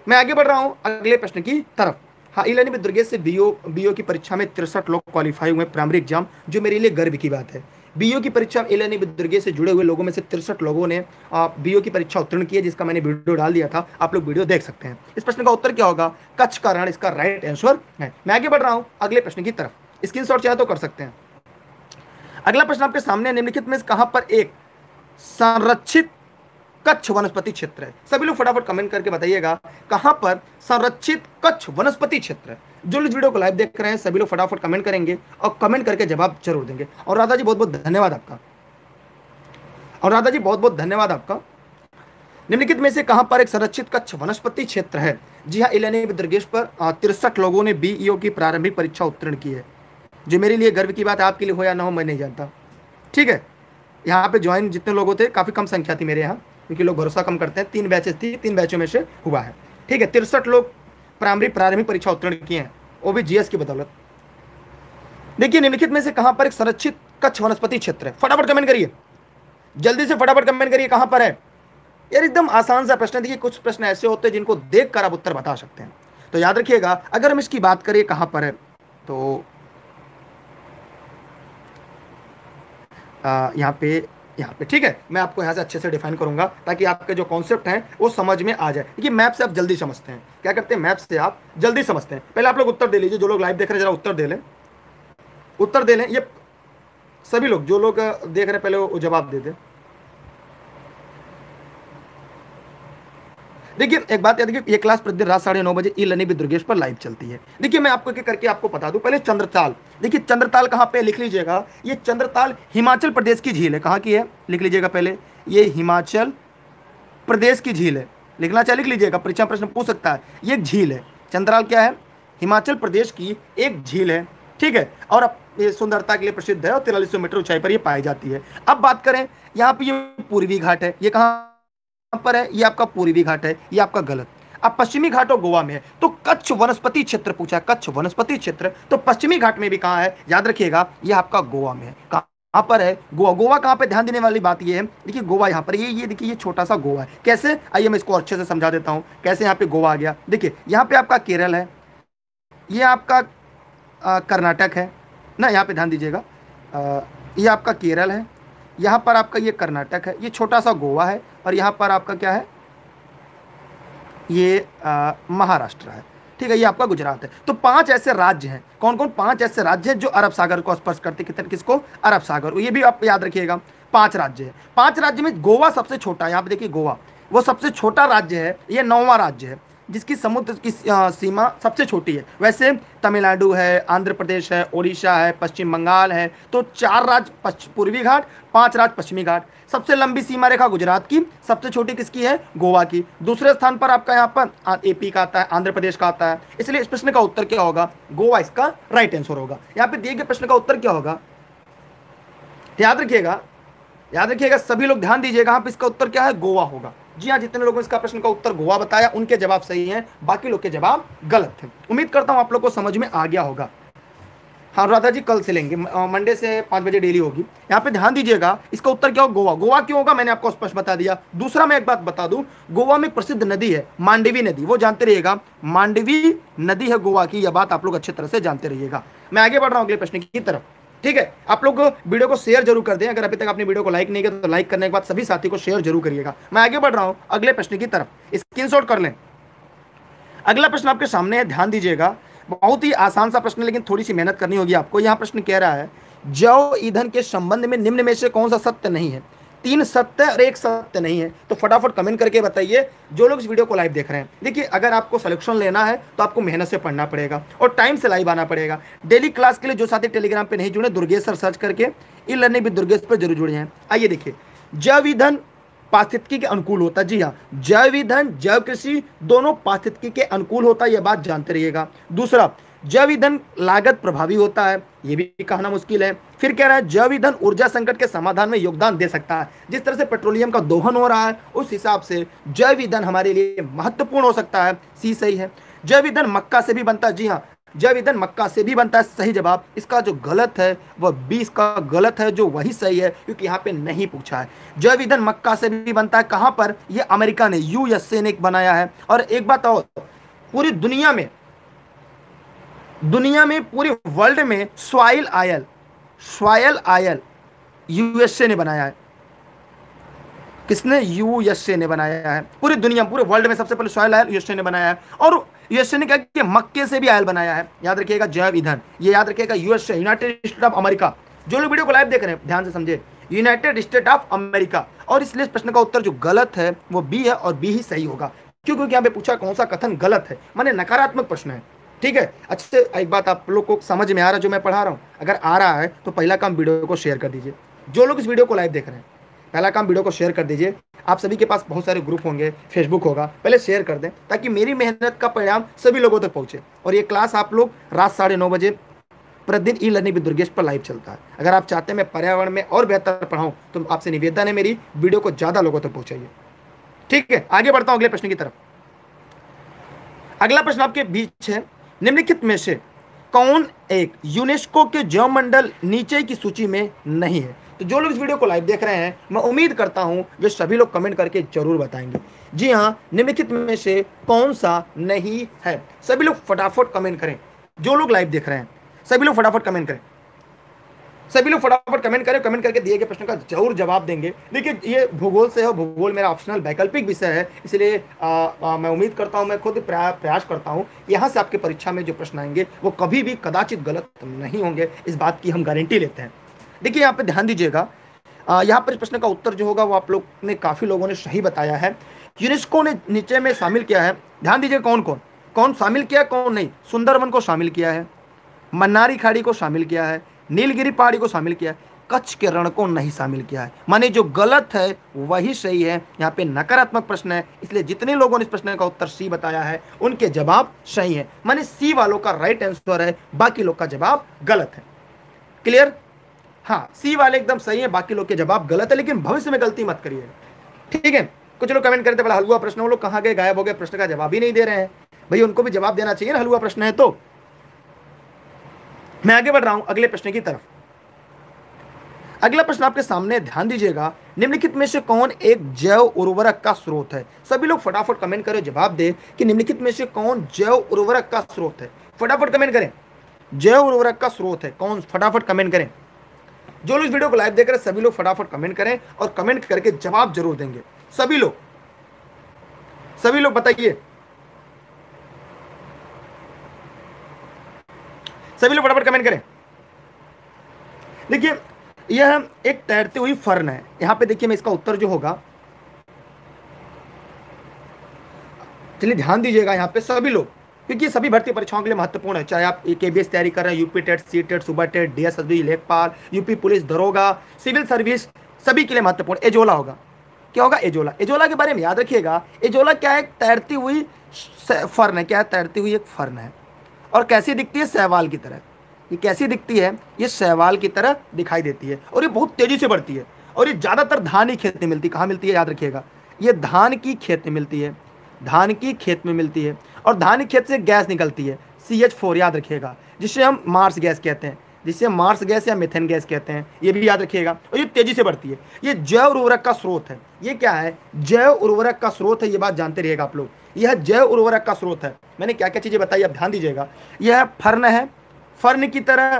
मैं आगे बढ़ रहा हूँ अगले प्रश्न की तरफ। हाँ, इलानी विद दुर्गेश से बीओ की परीक्षा में 63 लोग क्वालिफाई हुए प्राइमरी एग्जाम, जो मेरे लिए गर्व की बात है। बीओ की परीक्षा में इलानी विद दुर्गेश से जुड़े हुए लोगों में से 63 लोगों ने बीओ की परीक्षा उत्तीर्ण की है, जिसका मैंने वीडियो डाल दिया था, आप लोग वीडियो देख सकते हैं। इस प्रश्न का उत्तर क्या होगा, कच्छ का रण इसका राइट आंसर है। मैं आगे बढ़ रहा हूँ अगले प्रश्न की तरफ, स्क्रीनशॉट चाहे तो कर सकते हैं। अगला प्रश्न आपके सामने, निम्नलिखित में कहां पर एक संरक्षित कच्छ वनस्पति क्षेत्र है। सभी लोग फटाफट कमेंट करके बताइएगा कहां पर संरक्षित कच्छ वनस्पति क्षेत्र है। जो लोग वीडियो को लाइव देख रहे हैं सभी लोग फटाफट कमेंट करेंगे और कमेंट करके जवाब जरूर देंगे। और राधा जी बहुत बहुत धन्यवाद आपका, और राधा जी बहुत बहुत धन्यवाद आपका। निम्नलिखित में से कहां पर एक संरक्षित कच्छ वनस्पति क्षेत्र है। जी हाँ, इलानी विद दुर्गेश पर 63 लोगों ने बीईओ की प्रारंभिक परीक्षा उत्तीर्ण की है, जो मेरे लिए गर्व की बात है, आपके लिए हो या ना हो मैं नहीं जानता। ठीक है, यहाँ पे ज्वाइन जितने लोग थे काफ़ी कम संख्या थी मेरे यहाँ, क्योंकि लोग भरोसा कम करते हैं। 3 बैचेस थी, 3 बैचों में से हुआ है। ठीक है, 63 लोग प्रारंभिक परीक्षा उत्तीर्ण किए हैं, वो भी जीएस की बदौलत। देखिए, निम्नलिखित में से कहां पर एक संरक्षित कच्छ वनस्पति क्षेत्र है। फटाफट कमेंट करिए, जल्दी से फटाफट कमेंट करिए कहां पर है। यार एकदम आसान सा प्रश्न है। देखिए, कुछ प्रश्न ऐसे होते हैं जिनको देखकर आप उत्तर बता सकते हैं, तो याद रखिएगा। अगर हम इसकी बात करें कहां पर है, तो यहाँ पे ठीक है, मैं आपको यहाँ से अच्छे से डिफाइन करूंगा ताकि आपके जो कॉन्सेप्ट हैं वो समझ में आ जाए। देखिए, मैप से आप जल्दी समझते हैं, क्या करते हैं, मैप से आप जल्दी समझते हैं। पहले आप लोग उत्तर दे लीजिए, जो लोग लाइव देख रहे हैं जरा उत्तर दे लें, उत्तर दे लें। ये सभी लोग जो लोग देख रहे हैं पहले वो जवाब दे दें। देखिए, एक बात याद रखिए, ये क्लास प्रतिदिन रात 9:30 बजे ई लर्निंग विद दुर्गेश पर लाइव चलती है। देखिए, मैं आपको एक करके आपको बता दूं। पहले चंद्रताल, देखिए चंद्रताल कहाँ पे, लिख लीजिएगा। ये चंद्रताल हिमाचल प्रदेश की झील है। कहाँ की है, लिख लीजिएगा पहले, ये हिमाचल प्रदेश की झील है। लिखना चाहे लिख लीजिएगा, परीक्षा प्रश्न पूछ सकता है। ये एक झील है, चंद्रताल क्या है, हिमाचल प्रदेश की एक झील है। ठीक है, और अब ये सुंदरता के लिए प्रसिद्ध है और 4300 मीटर ऊंचाई पर ये पाई जाती है। अब बात करें, यहाँ पे ये पूर्वी घाट है, ये कहाँ पर है, ये आपका पूर्वी घाट है, ये आपका गलत। अब पश्चिमी घाट और गोवा में है, तो कच्छ वनस्पति क्षेत्र पूछा है, कच्छ वनस्पति क्षेत्र, तो पश्चिमी घाट में भी कहाँ है, याद रखिएगा, ये आपका गोवा में है। कहाँ पर है, गोवा। गोवा कहाँ पे, ध्यान देने वाली बात ये है, देखिए गोवा यहाँ पर, ये देखिए, ये छोटा सा गोवा है। कैसे, आइए मैं इसको अच्छे से समझा देता हूँ कैसे यहाँ पे गोवा आ गया। देखिए, यहाँ पे आपका केरल है, ये आपका कर्नाटक है ना, यहाँ पे ध्यान दीजिएगा, ये आपका केरल है, यहाँ पर आपका ये कर्नाटक है, ये छोटा सा गोवा है, और यहाँ पर आपका क्या है, ये महाराष्ट्र है। ठीक है, ये आपका गुजरात है। तो 5 ऐसे राज्य हैं। कौन कौन, 5 ऐसे राज्य हैं जो अरब सागर को स्पर्श करते, किसको, अरब सागर। ये भी आप याद रखिएगा, 5 राज्य है। 5 राज्य में गोवा सबसे छोटा है। यहाँ पे देखिए, गोवा वो सबसे छोटा राज्य है, ये 9वां राज्य है जिसकी समुद्र की सीमा सबसे छोटी है। वैसे तमिलनाडु है, आंध्र प्रदेश है, उड़ीसा है, पश्चिम बंगाल है। तो 4 राज्य पूर्वी घाट, 5 राज्य पश्चिमी घाट। सबसे लंबी सीमा रेखा गुजरात की, सबसे छोटी किसकी है, गोवा की। दूसरे स्थान पर आपका यहाँ पर एपी का आता है, आंध्र प्रदेश का आता है। इसलिए इस प्रश्न का उत्तर क्या होगा, गोवा इसका राइट आंसर होगा। यहाँ पे दिए गए प्रश्न का उत्तर क्या होगा, याद रखिएगा, याद रखिएगा, सभी लोग ध्यान दीजिएगा। यहाँ पे इसका उत्तर क्या है, गोवा होगा। जी हाँ, जितने लोगों ने इसका प्रश्न का उत्तर गोवा बताया उनके जवाब सही हैं, बाकी लोग के जवाब गलत थे। उम्मीद करता हूं आप लोग को समझ में आ गया होगा। हाँ राधा जी, कल से लेंगे, मंडे से 5 बजे डेली होगी। यहाँ पे ध्यान दीजिएगा, इसका उत्तर क्या होगा, गोवा। गोवा क्यों होगा, मैंने आपको स्पष्ट बता दिया। दूसरा मैं एक बात बता दूं, गोवा में प्रसिद्ध नदी है मांडवी नदी, वो जानते रहिएगा, मांडवी नदी है गोवा की, यह बात आप लोग अच्छी तरह से जानते रहिएगा। मैं आगे बढ़ रहा हूँ अगले प्रश्न की तरफ। ठीक है, आप लोग वीडियो को शेयर जरूर कर दें। अगर अभी तक आपने वीडियो को लाइक नहीं किया तो लाइक करने के बाद सभी साथी को शेयर जरूर करिएगा। मैं आगे बढ़ रहा हूं अगले प्रश्न की तरफ, स्क्रीनशॉट कर लें। अगला प्रश्न आपके सामने है, ध्यान दीजिएगा। बहुत ही आसान सा प्रश्न, लेकिन थोड़ी सी मेहनत करनी होगी आपको। यहां प्रश्न कह रहा है, जैव ईंधन के संबंध में निम्न में से कौन सा सत्य नहीं है। 3 सत्य और 1 सत्य नहीं है। तो फटाफट कमेंट करके बताइए जो लोग इस वीडियो को लाइव देख रहे हैं। देखिए, अगर आपको सिलेक्शन लेना है तो आपको मेहनत से पढ़ना पड़ेगा और टाइम से लाइव आना पड़ेगा। डेली क्लास के लिए जो साथी टेलीग्राम पे नहीं जुड़े, दुर्गेश सर सर्च करके ई लर्निंग विद दुर्गेश पर जरूर जुड़े हैं। आइए देखिए, जैव ईंधन पारिस्थितिकी के अनुकूल होता है। जी हाँ, जैव ईंधन जैव कृषि दोनों पारिस्थितिकी के अनुकूल होता है, यह बात जानते रहिएगा। दूसरा, जैव ईंधन लागत प्रभावी होता है, यह भी कहना मुश्किल है। फिर कह रहा है जैव ईंधन ऊर्जा संकट के समाधान में योगदान दे सकता है। जिस तरह से पेट्रोलियम का दोहन हो रहा है उस हिसाब से जैव ईंधन हमारे लिए महत्वपूर्ण हो सकता है। सी सही है। जैव ईंधन मक्का से भी बनता है। जी हाँ, जैव ईंधन मक्का से भी बनता है, सही जवाब। इसका जो गलत है वह 20 का गलत है, जो वही सही है क्योंकि यहाँ पे नहीं पूछा है। जैव ईंधन मक्का से भी बनता है, कहाँ पर? ये अमेरिका ने, यूएसए ने बनाया है। और एक बात और, पूरी दुनिया में पूरे वर्ल्ड में सॉइल आयल यूएसए ने बनाया है। किसने? यूएसए ने बनाया है। पूरी दुनिया, पूरे वर्ल्ड में सबसे पहले सॉइल आयल यूएसए ने बनाया है। और यूएसए ने क्या किया? मक्के से भी आयल बनाया है। याद रखिएगा, जैव ईंधन, ये याद रखिएगा, USA, United state of America. जो लोग वीडियो को लाइव देख रहे हैं ध्यान से समझे, यूनाइटेड स्टेट ऑफ अमेरिका। और इसलिए इस प्रश्न का उत्तर जो गलत है वो बी है, और बी ही सही होगा। क्योंकि यहाँ पे पूछा कौन सा कथन गलत है, माने नकारात्मक प्रश्न है। ठीक है, अच्छे से एक बात आप लोग को समझ में आ रहा है जो मैं पढ़ा रहा हूँ? अगर आ रहा है तो पहला काम वीडियो को शेयर कर दीजिए। जो लोग इस वीडियो को लाइव देख रहे हैं, पहला काम वीडियो को शेयर कर दीजिए। आप सभी के पास बहुत सारे ग्रुप होंगे, फेसबुक होगा, पहले शेयर कर दें ताकि मेरी मेहनत का परिणाम सभी लोगों तक पहुंचे। और ये क्लास आप लोग रात 9:30 बजे प्रतिदिन ई लर्निंग विद दुर्गेश पर लाइव चलता है। अगर आप चाहते हैं मैं पर्यावरण में और बेहतर पढ़ाऊँ तो आपसे निवेदन है मेरी, वीडियो को ज़्यादा लोगों तक पहुँचाइए। ठीक है, आगे बढ़ता हूँ अगले प्रश्न की तरफ। अगला प्रश्न आपके बीच है, निम्नलिखित में से कौन एक यूनेस्को के जैव मंडल नीचे की सूची में नहीं है? तो जो लोग इस वीडियो को लाइव देख रहे हैं, मैं उम्मीद करता हूं वे सभी लोग कमेंट करके जरूर बताएंगे। जी हां, निम्नलिखित में से कौन सा नहीं है? सभी लोग फटाफट कमेंट करें। जो लोग लाइव देख रहे हैं सभी लोग फटाफट कमेंट करें। सभी लोग फटाफट कमेंट करें। कमेंट करके दिए गए प्रश्न का जरूर जवाब देंगे। देखिए, ये भूगोल से है, भूगोल मेरा ऑप्शनल वैकल्पिक विषय है, इसलिए मैं उम्मीद करता हूं, मैं खुद प्रयास करता हूं, यहाँ से आपके परीक्षा में जो प्रश्न आएंगे वो कभी भी कदाचित गलत नहीं होंगे, इस बात की हम गारंटी लेते हैं। देखिए, यहाँ पे ध्यान दीजिएगा, यहाँ पर इस प्रश्न का उत्तर जो होगा वो आप लोग ने, काफ़ी लोगों ने सही बताया है। यूनेस्को ने नीचे में शामिल किया है, ध्यान दीजिए कौन शामिल किया, कौन नहीं। सुंदरवन को शामिल किया है, मन्नारी खाड़ी को शामिल किया है, नीलगिरी पहाड़ी को शामिल किया है, कच्छ के रण को नहीं शामिल किया है। माने जो गलत है वही सही है। यहाँ पे नकारात्मक प्रश्न है, इसलिए जितने लोगों ने इस प्रश्न का उत्तर सी बताया है उनके जवाब सही है। माने सी वालों का राइट आंसर है, बाकी लोग का जवाब गलत है। क्लियर? हाँ, सी वाले एकदम सही है, बाकी लोग के जवाब गलत है, लेकिन भविष्य में गलती मत करिएगा। ठीक है, कुछ लोग कमेंट करते बड़ा हलवा प्रश्न, वो लोग कहाँ गए, गायब हो गए, प्रश्न का जवाब ही नहीं दे रहे हैं। भैया उनको भी जवाब देना चाहिए ना, हलवा प्रश्न है तो। मैं आगे बढ़ रहा हूं अगले प्रश्न की तरफ। अगला प्रश्न आपके सामने, ध्यान दीजिएगा, निम्नलिखित में से कौन एक जैव उर्वरक का स्रोत है? सभी लोग फटाफट कमेंट करें, जवाब दे कि निम्नलिखित में से कौन जैव उर्वरक का स्रोत है। फटाफट कमेंट करें, जैव उर्वरक का स्रोत है कौन, फटाफट कमेंट करें। जो लोग इस वीडियो को लाइव देख रहे हैं सभी लोग फटाफट कमेंट करें और कमेंट करके जवाब जरूर देंगे। सभी लोग बताइए, सभी लोग फटाफट कमेंट करें। देखिए, यह एक तैरती हुई फर्न है। यहां पे देखिए, मैं इसका उत्तर जो होगा, चलिए ध्यान दीजिएगा यहां पे सभी लोग, क्योंकि सभी भर्ती परीक्षाओं के लिए महत्वपूर्ण है। चाहे आप केबीएस तैयारी कर रहे हैं, यूपी टेट, सी टेट, सुबह टेट, डीएसएसबी, लेखपाल, यूपी पुलिस, दरोगा, सिविल सर्विस, सभी के लिए महत्वपूर्ण एजोला होगा। क्या होगा? एजोला के बारे में याद रखिएगा। एजोला क्या है? एक तैरती हुई फर्न है। क्या है? तैरती हुई एक फर्न है। और कैसी दिखती है? शैवाल की तरह। ये कैसी दिखती है? ये शैवाल की तरह दिखाई देती है और ये बहुत तेजी से बढ़ती है। और ये ज़्यादातर धान ही खेत में मिलती है। कहाँ मिलती है? याद रखिएगा, ये धान की खेत में मिलती है, धान की खेत में मिलती है। और धान की खेत से गैस निकलती है, CH4, याद रखिएगा, जिसे हम मार्स गैस कहते हैं, जिसे मार्स गैस या मिथेन गैस कहते हैं, ये भी याद रखिएगा। और ये तेजी से बढ़ती है। ये जैव उर्वरक का स्रोत है। ये क्या है? जैव उर्वरक का स्रोत है। ये बात जानते रहिएगा आप लोग, यह जैव उर्वरक का स्रोत है। मैंने क्या क्या चीज़ें बताई, अब ध्यान दीजिएगा। यह फर्न है, फर्न की तरह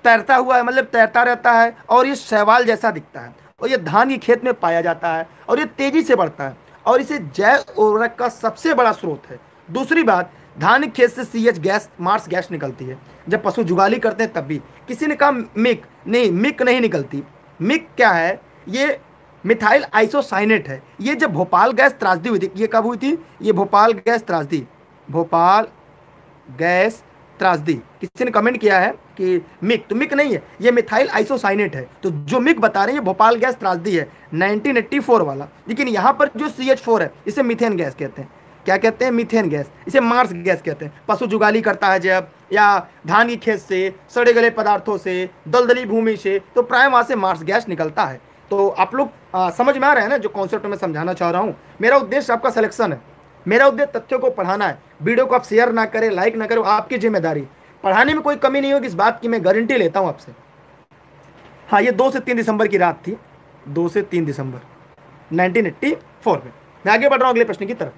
तैरता हुआ है, मतलब तैरता रहता है, और ये शैवाल जैसा दिखता है, और ये धान की खेत में पाया जाता है, और ये तेजी से बढ़ता है, और इसे जैव उर्वरक का सबसे बड़ा स्रोत है। दूसरी बात, धान की खेत से CH गैस, मार्स गैस निकलती है। जब पशु जुगाली करते हैं तब भी। किसी ने कहा मिक नहीं निकलती। मिक क्या है? ये मिथाइल आइसोसाइनेट है। ये जब भोपाल गैस त्रासदी हुई थी, ये कब हुई थी? ये भोपाल गैस त्रासदी, भोपाल गैस त्रासदी। किसी ने कमेंट किया है कि मिक, तो मिक नहीं है, ये मिथाइल आइसोसाइनेट है। तो जो मिक बता रहे हैं ये भोपाल गैस त्रासदी है 1984 वाला। लेकिन यहाँ पर जो CH4 है इसे मीथेन गैस कहते हैं। क्या कहते हैं? Methane gas. इसे मार्स गैस कहते हैं। पशु जुगाली करता है जब, या धान की खेत से, सड़े गले पदार्थों से, दलदली भूमि से, तो प्राय वहाँ से मार्स गैस निकलता है। तो आप लोग समझ में आ रहे हैं ना जो कॉन्सेप्ट मैं समझाना चाह रहा हूँ। मेरा उद्देश्य आपका सिलेक्शन है, मेरा उद्देश्य तथ्यों को पढ़ाना है। वीडियो को आप शेयर ना करें, लाइक ना करें, आपकी जिम्मेदारी। पढ़ाने में कोई कमी नहीं होगी, इस बात की मैं गारंटी लेता हूँ आपसे। हाँ, ये 2 से 3 दिसंबर की रात थी, 2 से 3 दिसंबर 1984 में। मैं आगे बढ़ रहा हूँ अगले प्रश्न की तरफ।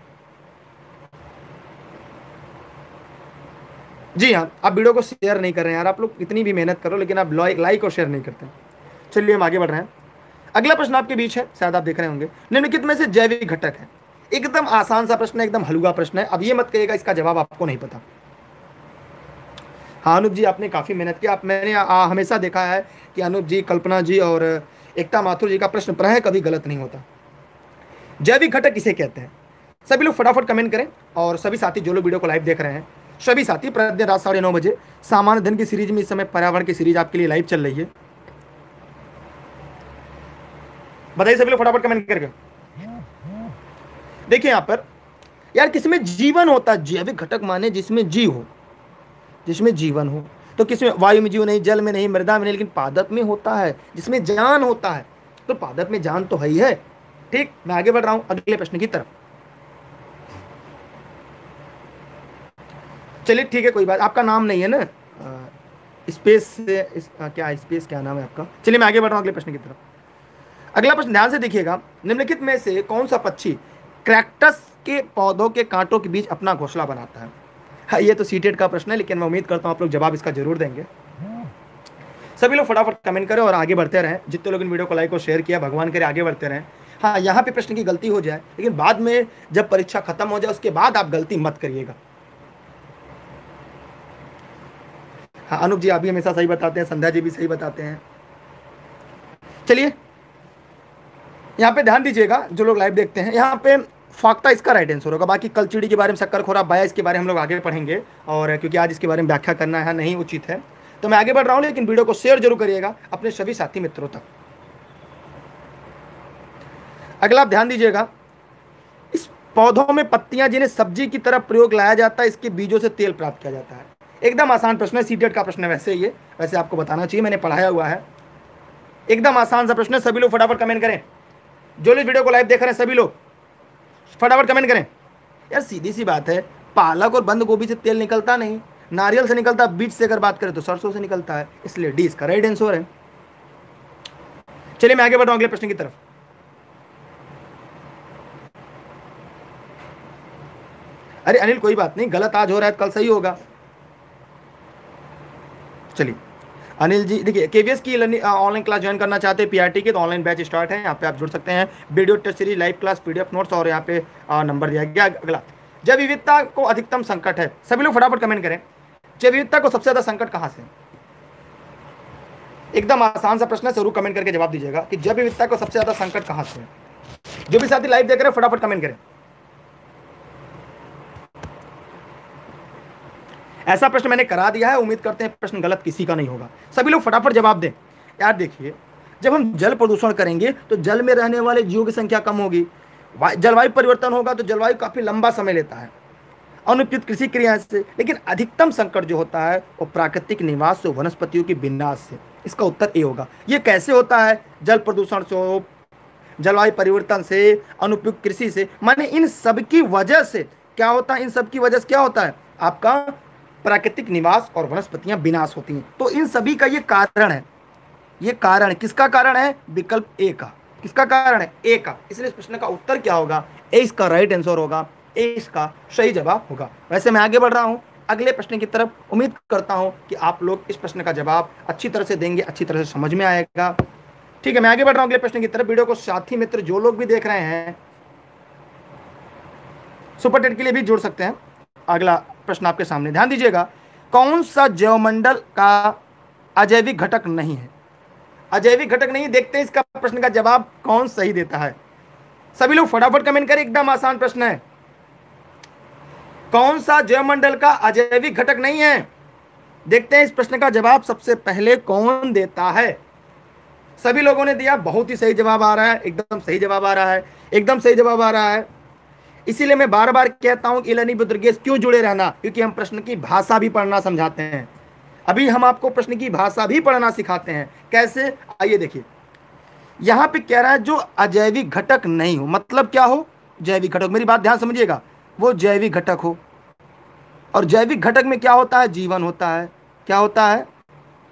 जी हाँ, आप वीडियो को शेयर नहीं कर रहे हैं यार, आप लोग इतनी भी मेहनत करो लेकिन आप लाइक और शेयर नहीं करते। चलिए हम आगे बढ़ रहे हैं। अगला प्रश्न आपके बीच है, शायद आप देख रहे होंगे। निम्नलिखित में से जैविक घटक है। एकदम आसान सा प्रश्न है, एकदम हलवा प्रश्न है। अब ये मत कहिएगा इसका जवाब आपको नहीं पता। हाँ अनूप जी, आपने काफ़ी मेहनत की। मैंने हमेशा देखा है कि अनूप जी, कल्पना जी और एकता माथुर जी का प्रश्न प्रायः कभी गलत नहीं होता। जैविक घटक किसे कहते हैं? सभी लोग फटाफट कमेंट करें। और सभी साथी जो लोग वीडियो को लाइव देख रहे हैं, सभी साथी, प्रतिदिन रात 9:30 बजे सामान्य धन की सीरीज में इस समय पर्यावरण की सीरीज आपके लिए लाइव चल रही है। बताइए सभी लोग फटाफट कमेंट करके। देखिए यहाँ पर यार, किसमें जीवन होता है? जैविक घटक माने जिसमें जीव हो, जिसमें जीवन हो। तो किसमें? वायु में जीव नहीं, जल में नहीं, मृदा में नहीं, लेकिन पादप में होता है, जिसमें जान होता है। तो पादप में जान तो है ही है। ठीक, मैं आगे बढ़ रहा हूं अगले प्रश्न की तरफ। चलिए ठीक है, कोई बात, आपका नाम नहीं है ना स्पेस से, क्या स्पेस, क्या नाम है आपका? चलिए मैं आगे बढ़ रहा हूं अगले प्रश्न की तरफ। अगला प्रश्न ध्यान से देखिएगा। निम्नलिखित में से कौन सा पक्षी कैक्टस के पौधों के कांटों के बीच अपना घोंसला बनाता है? हाँ, ये तो सीटेड का प्रश्न है, लेकिन मैं उम्मीद करता हूँ आप लोग जवाब इसका जरूर देंगे। सभी लोग फटाफट कमेंट करें और आगे बढ़ते रहें। जितने लोग इन वीडियो को लाइक और शेयर किया, भगवान करे आगे बढ़ते रहें। हाँ, यहाँ पे प्रश्न की गलती हो जाए, लेकिन बाद में जब परीक्षा खत्म हो जाए उसके बाद आप गलती मत करिएगा। हाँ अनूप जी, आप भी हमेशा सही बताते हैं, संध्या जी भी सही बताते हैं। चलिए यहाँ पे ध्यान दीजिएगा जो लोग लाइव देखते हैं। यहाँ पे फाख्ता इसका राइट आंसर होगा। बाकी कलचीड़ी के बारे में, शक्कर खोरा, बाया, इसके बारे में हम लोग आगे पढ़ेंगे, और क्योंकि आज इसके बारे में व्याख्या करना है नहीं उचित है, तो मैं आगे बढ़ रहा हूँ। लेकिन वीडियो को शेयर जरूर करिएगा अपने सभी साथी मित्रों तक। अगला आप ध्यान दीजिएगा, इस पौधों में पत्तियां जिन्हें सब्जी की तरह प्रयोग लाया जाता है, इसके बीजों से तेल प्राप्त किया जाता है। एकदम आसान प्रश्न है, सीटेट का प्रश्न है। वैसे ये वैसे आपको बताना चाहिए, मैंने पढ़ाया हुआ है। एकदम आसान सा प्रश्न है। सभी लोग फटाफट कमेंट करें। जो लोग वीडियो को लाइव देख रहे हैं सभी लोग फटाफट कमेंट करें। यार सीधी सी बात है, पालक और बंद गोभी से तेल निकलता नहीं, नारियल से निकलता, बीज से अगर बात करें तो सरसों से निकलता है, इसलिए डी इसका राइट आंसर है। चलिए मैं आगे बढ़ रहा हूं अगले प्रश्न की तरफ। अरे अनिल कोई बात नहीं, गलत आज हो रहा है कल सही होगा। चलिए अनिल जी, देखिए केवीएस की ऑनलाइन क्लास ज्वाइन करना चाहते हैं पीआरटी की, तो ऑनलाइन बैच स्टार्ट है, यहाँ पे आप जुड़ सकते हैं। Video test series, live class, PDF notes, और यहाँ पे नंबर दिया गया। अगला, जैव विविधता को अधिकतम संकट है। सभी लोग फटाफट कमेंट करें, जैव विविधता को सबसे ज्यादा संकट कहाँ से? एकदम आसान सा प्रश्न है, जरूर कमेंट करके जवाब दीजिएगा कि जैव विविधता को सबसे ज्यादा संकट कहाँ से है। जो भी साथी लाइव देख रहे हैं फटाफट कमेंट करें। ऐसा प्रश्न मैंने करा दिया है, उम्मीद करते हैं प्रश्न गलत किसी का नहीं होगा। सभी लोग फटाफट जवाब दें। यार देखिए, जब हम जल प्रदूषण करेंगे तो जल में रहने वाले जीवों की संख्या कम होगी, जलवायु परिवर्तन होगा तो जलवायु काफी लंबा समय लेता है, अनुचित कृषि क्रिया से। लेकिन अधिकतम संकट जो होता है वो प्राकृतिक निवास से, वनस्पतियों के विनाश से। इसका उत्तर ए होगा। ये कैसे होता है? जल प्रदूषण से, जलवायु परिवर्तन से, अनुपयुक्त कृषि से, माने इन सब की वजह से क्या होता है? इन सब की वजह से क्या होता है? आपका प्राकृतिक निवास और वनस्पतियां विनाश होती हैं। तो इन सभी का ये कारण है। ये कारण किसका कारण है? विकल्प ए का। किसका कारण है? ए का। इसलिए इस प्रश्न का उत्तर क्या होगा? ए इसका राइट आंसर होगा, ए इसका सही जवाब होगा। वैसे मैं आगे बढ़ रहा हूं अगले प्रश्न की तरफ। उम्मीद करता हूं कि आप लोग इस प्रश्न का जवाब अच्छी तरह से देंगे, अच्छी तरह से समझ में आएगा। ठीक है, मैं आगे बढ़ रहा हूं अगले प्रश्न की तरफ। वीडियो को साथी मित्र जो लोग भी देख रहे हैं सुपर टेट के लिए भी जोड़ सकते हैं। अगला प्रश्न आपके सामने, ध्यान दीजिएगा। कौन सा जैवमंडल का अजैविक घटक नहीं है? अजैविक घटक नहीं। देखते हैं इसका प्रश्न का जवाब कौन सही देता है। सभी लोग फटाफट कमेंट करें, एकदम आसान प्रश्न है। कौन सा जैवमंडल का अजैविक घटक नहीं है? देखते हैं इस प्रश्न का जवाब सबसे पहले कौन देता है। सभी लोगों ने दिया, बहुत ही सही जवाब आ रहा है, एकदम सही जवाब आ रहा है, एकदम सही जवाब आ रहा है। इसीलिए मैं बार बार कहता हूं कि ई-लर्निंग विद दुर्गेश क्यों जुड़े रहना, क्योंकि हम प्रश्न की भाषा भी पढ़ना समझाते हैं। अभी हम आपको प्रश्न की भाषा भी पढ़ना सिखाते हैं। कैसे, आइए देखिए। यहां पे कह रहा है जो अजैविक घटक नहीं हो, मतलब क्या हो? जैविक घटक, मेरी बात ध्यान समझिएगा, वो जैविक घटक हो। और जैविक घटक में क्या होता है? जीवन होता है। क्या होता है?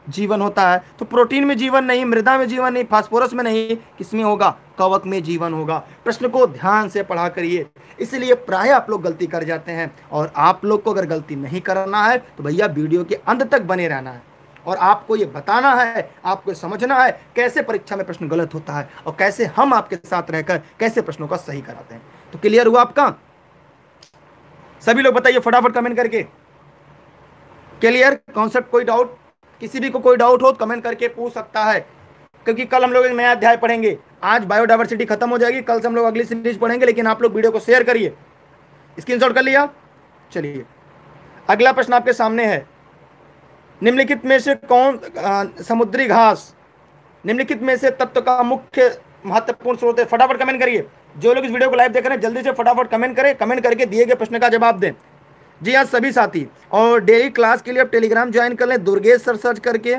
जीवन होता है। तो प्रोटीन में जीवन नहीं, मृदा में जीवन नहीं, फास्फोरस में नहीं, किसमें होगा? कवक में जीवन होगा। प्रश्न को ध्यान से पढ़ा करिए। इसलिए प्राय आप लोग गलती कर जाते हैं, और आप लोग को अगर गलती नहीं करना है तो भैया वीडियो के अंत तक बने रहना है, और आपको ये बताना है, आपको समझना है कैसे परीक्षा में प्रश्न गलत होता है और कैसे हम आपके साथ रहकर कैसे प्रश्नों का सही कराते हैं। तो क्लियर हुआ आपका? सभी लोग बताइए फटाफट कमेंट करके, क्लियर कॉन्सेप्ट? कोई डाउट? किसी भी को कोई डाउट हो तो कमेंट करके पूछ सकता है, क्योंकि कल हम लोग एक नया अध्याय पढ़ेंगे। आज बायोडायवर्सिटी खत्म हो जाएगी, कल से हम लोग अगली सीरीज पढ़ेंगे। लेकिन आप लोग वीडियो को शेयर करिए। स्क्रीनशॉट कर लिया? चलिए अगला प्रश्न आपके सामने है। निम्नलिखित में से कौन समुद्री घास निम्नलिखित में से तत्व का मुख्य महत्वपूर्ण स्रोत है? फटाफट कमेंट करिए। जो लोग इस वीडियो को लाइव देख रहे हैं जल्दी से फटाफट कमेंट करें, कमेंट करके दिए गए प्रश्न का जवाब दें। जी हाँ सभी साथी, और डेली क्लास के लिए आप टेलीग्राम ज्वाइन कर लें, दुर्गेश सर सर्च करके,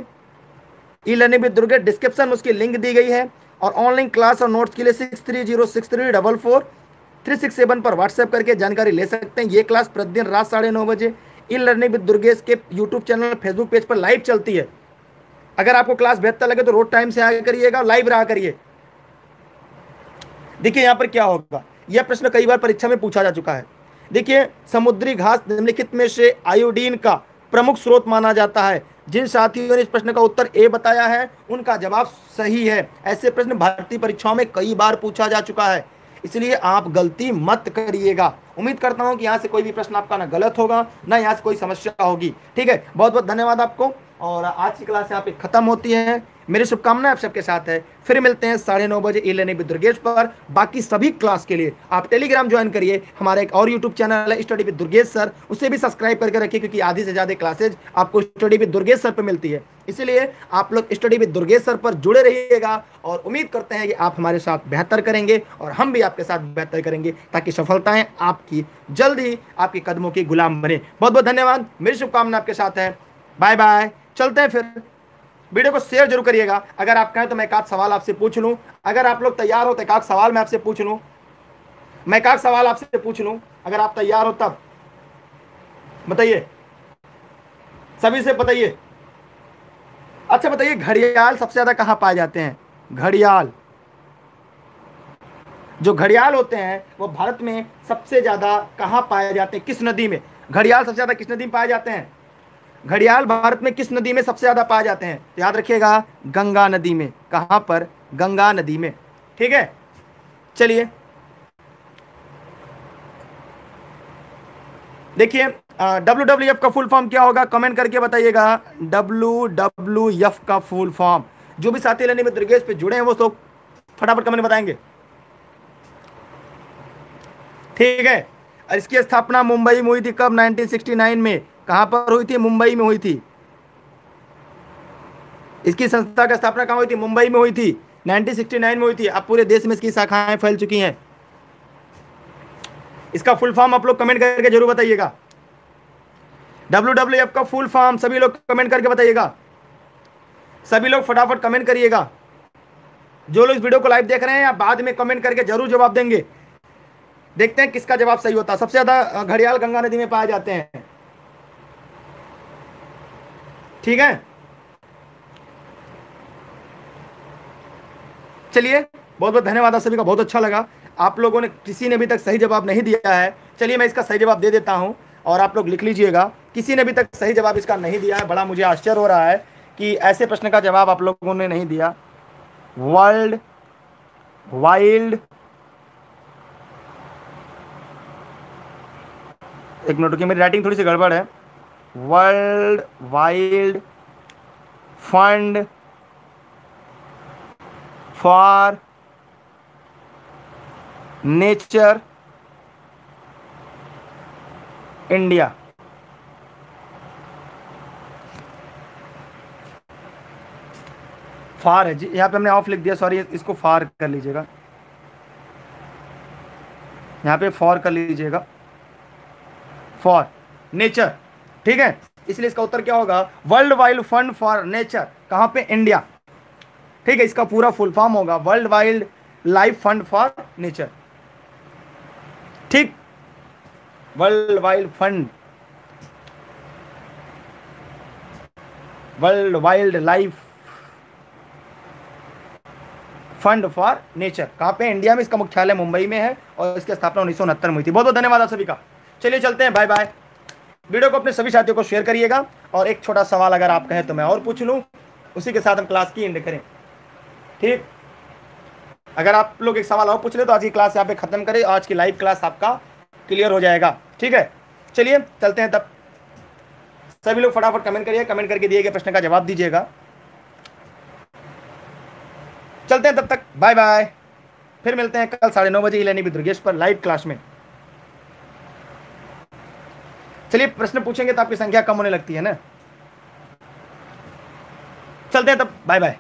ई-लर्निंग विद दुर्गेश। डिस्क्रिप्शन में उसकी लिंक दी गई है। और ऑनलाइन क्लास और नोट्स के लिए 6306344367 पर व्हाट्सएप करके जानकारी ले सकते हैं। ये क्लास प्रतिदिन रात 9:30 बजे ई-लर्निंग विद दुर्गेश के यूट्यूब चैनल, फेसबुक पेज पर लाइव चलती है। अगर आपको क्लास बेहतर लगे तो रोज टाइम से आया करिएगा, लाइव रहा करिए। देखिए यहाँ पर क्या होगा, यह प्रश्न कई बार परीक्षा में पूछा जा चुका है। देखिए, समुद्री घास निम्नलिखित में से आयोडीन का प्रमुख स्रोत माना जाता है। जिन साथियों ने इस प्रश्न का उत्तर ए बताया है उनका जवाब सही है। ऐसे प्रश्न भारतीय परीक्षाओं में कई बार पूछा जा चुका है, इसलिए आप गलती मत करिएगा। उम्मीद करता हूं कि यहाँ से कोई भी प्रश्न आपका ना गलत होगा, ना यहाँ से कोई समस्या होगी। ठीक है, बहुत बहुत धन्यवाद आपको। और आज की क्लास यहाँ पे खत्म होती है। मेरी शुभकामनाएं आप सबके साथ है। फिर मिलते हैं 9:30 बजे ई-लर्निंग विद दुर्गेश पर। बाकी सभी क्लास के लिए आप टेलीग्राम ज्वाइन करिए। हमारा एक और यूट्यूब चैनल है स्टडी विद दुर्गेश सर, उसे भी सब्सक्राइब करके रखिए, क्योंकि आधी से ज़्यादा क्लासेज आपको स्टडी विद दुर्गेश सर पर मिलती है। इसलिए आप लोग स्टडी विद दुर्गेश सर पर जुड़े रहिएगा, और उम्मीद करते हैं कि आप हमारे साथ बेहतर करेंगे और हम भी आपके साथ बेहतर करेंगे, ताकि सफलताएं आपकी जल्द ही आपके कदमों की गुलाम बने। बहुत बहुत धन्यवाद, मेरी शुभकामना आपके साथ है। बाय बाय, चलते हैं फिर। वीडियो को शेयर जरूर करिएगा। अगर आप कहें तो मैं एक आध सवाल आपसे पूछ लूं, अगर आप लोग तैयार हो तो एक आध सवाल मैं आपसे पूछ लूं, मैं एक आध सवाल आपसे पूछ लूं, अगर आप तैयार हो तब बताइए, सभी से बताइए। अच्छा बताइए, घड़ियाल सबसे ज्यादा कहां पाए जाते हैं? घड़ियाल, जो घड़ियाल होते हैं वो भारत में सबसे ज्यादा कहां पाए जाते हैं? किस नदी में? घड़ियाल सबसे ज्यादा किस नदी में पाए जाते हैं? घड़ियाल भारत में किस नदी में सबसे ज्यादा पाए जाते हैं? तो याद रखिएगा, गंगा नदी में। कहां पर? गंगा नदी में। ठीक है, चलिए देखिए, WWF का फुल फॉर्म क्या होगा? कमेंट करके बताइएगा। WWF का फुल फॉर्म, जो भी साथी ई-लर्निंग विद दुर्गेश पे जुड़े हैं वो सब फटाफट कमेंट बताएंगे। ठीक है, इसकी स्थापना मुंबई में हुई थी। कब? 1969 में। कहां पर हुई थी? मुंबई में हुई थी। इसकी संस्था की स्थापना कहां हुई थी? मुंबई में हुई थी, 1969 में हुई थी। अब पूरे देश में इसकी शाखाएं फैल चुकी हैं। इसका फुल फॉर्म आप लोग कमेंट करके जरूर बताइएगा। WWF का फुल फॉर्म सभी लोग कमेंट करके बताइएगा। सभी लोग फटाफट कमेंट करिएगा। जो लोग इस वीडियो को लाइव देख रहे हैं या बाद में कमेंट करके जरूर जवाब देंगे। देखते हैं किसका जवाब सही होता है। सबसे ज्यादा घड़ियाल गंगा नदी में पाए जाते हैं। ठीक है, चलिए बहुत बहुत धन्यवाद आप सभी का, बहुत अच्छा लगा। आप लोगों ने किसी ने अभी तक सही जवाब नहीं दिया है। चलिए मैं इसका सही जवाब दे देता हूं और आप लोग लिख लीजिएगा। किसी ने अभी तक सही जवाब इसका नहीं दिया है। बड़ा मुझे आश्चर्य हो रहा है कि ऐसे प्रश्न का जवाब आप लोगों ने नहीं दिया। वर्ल्ड वाइल्ड, एक मिनट रुकिए, मेरी राइटिंग थोड़ी सी गड़बड़ है। World wild fund for nature India. फार है जी, यहाँ पे हमने ऑफ लिख दिया, सॉरी, इसको फार कर लीजिएगा, यहाँ पे फॉर कर लीजिएगा, फॉर नेचर, ठीक है। इसलिए इसका उत्तर क्या होगा, world wild fund for nature, कहाँ पे, इंडिया, ठीक है। इसका पूरा फुल फॉर्म होगा world wild life fund for nature, ठीक, world wild fund, world wild life fund for nature, कहाँ पे, इंडिया में। इसका मुख्यालय मुंबई में है और इसकी स्थापना 1969 में हुई थी। बहुत बहुत धन्यवाद आप सभी का। चलिए चलते हैं, बाय बाय। वीडियो को अपने सभी साथियों को शेयर करिएगा, और एक छोटा सवाल अगर आप कहें तो मैं और पूछ लूँ, उसी के साथ हम क्लास की एंड करें, ठीक। अगर आप लोग एक सवाल और पूछ ले तो आज की क्लास यहाँ पे खत्म करें, आज की लाइव क्लास आपका क्लियर हो जाएगा, ठीक है। चलिए चलते हैं, तब सभी लोग फटाफट कमेंट करिए, कमेंट करके दिए गए प्रश्न का जवाब दीजिएगा। चलते हैं, तब तक बाय बाय। फिर मिलते हैं कल 9:30 बजे इलेनी विद दुर्गेश पर लाइव क्लास में। चलिए, प्रश्न पूछेंगे तो आपकी संख्या कम होने लगती है ना। चलते हैं तब, बाय बाय।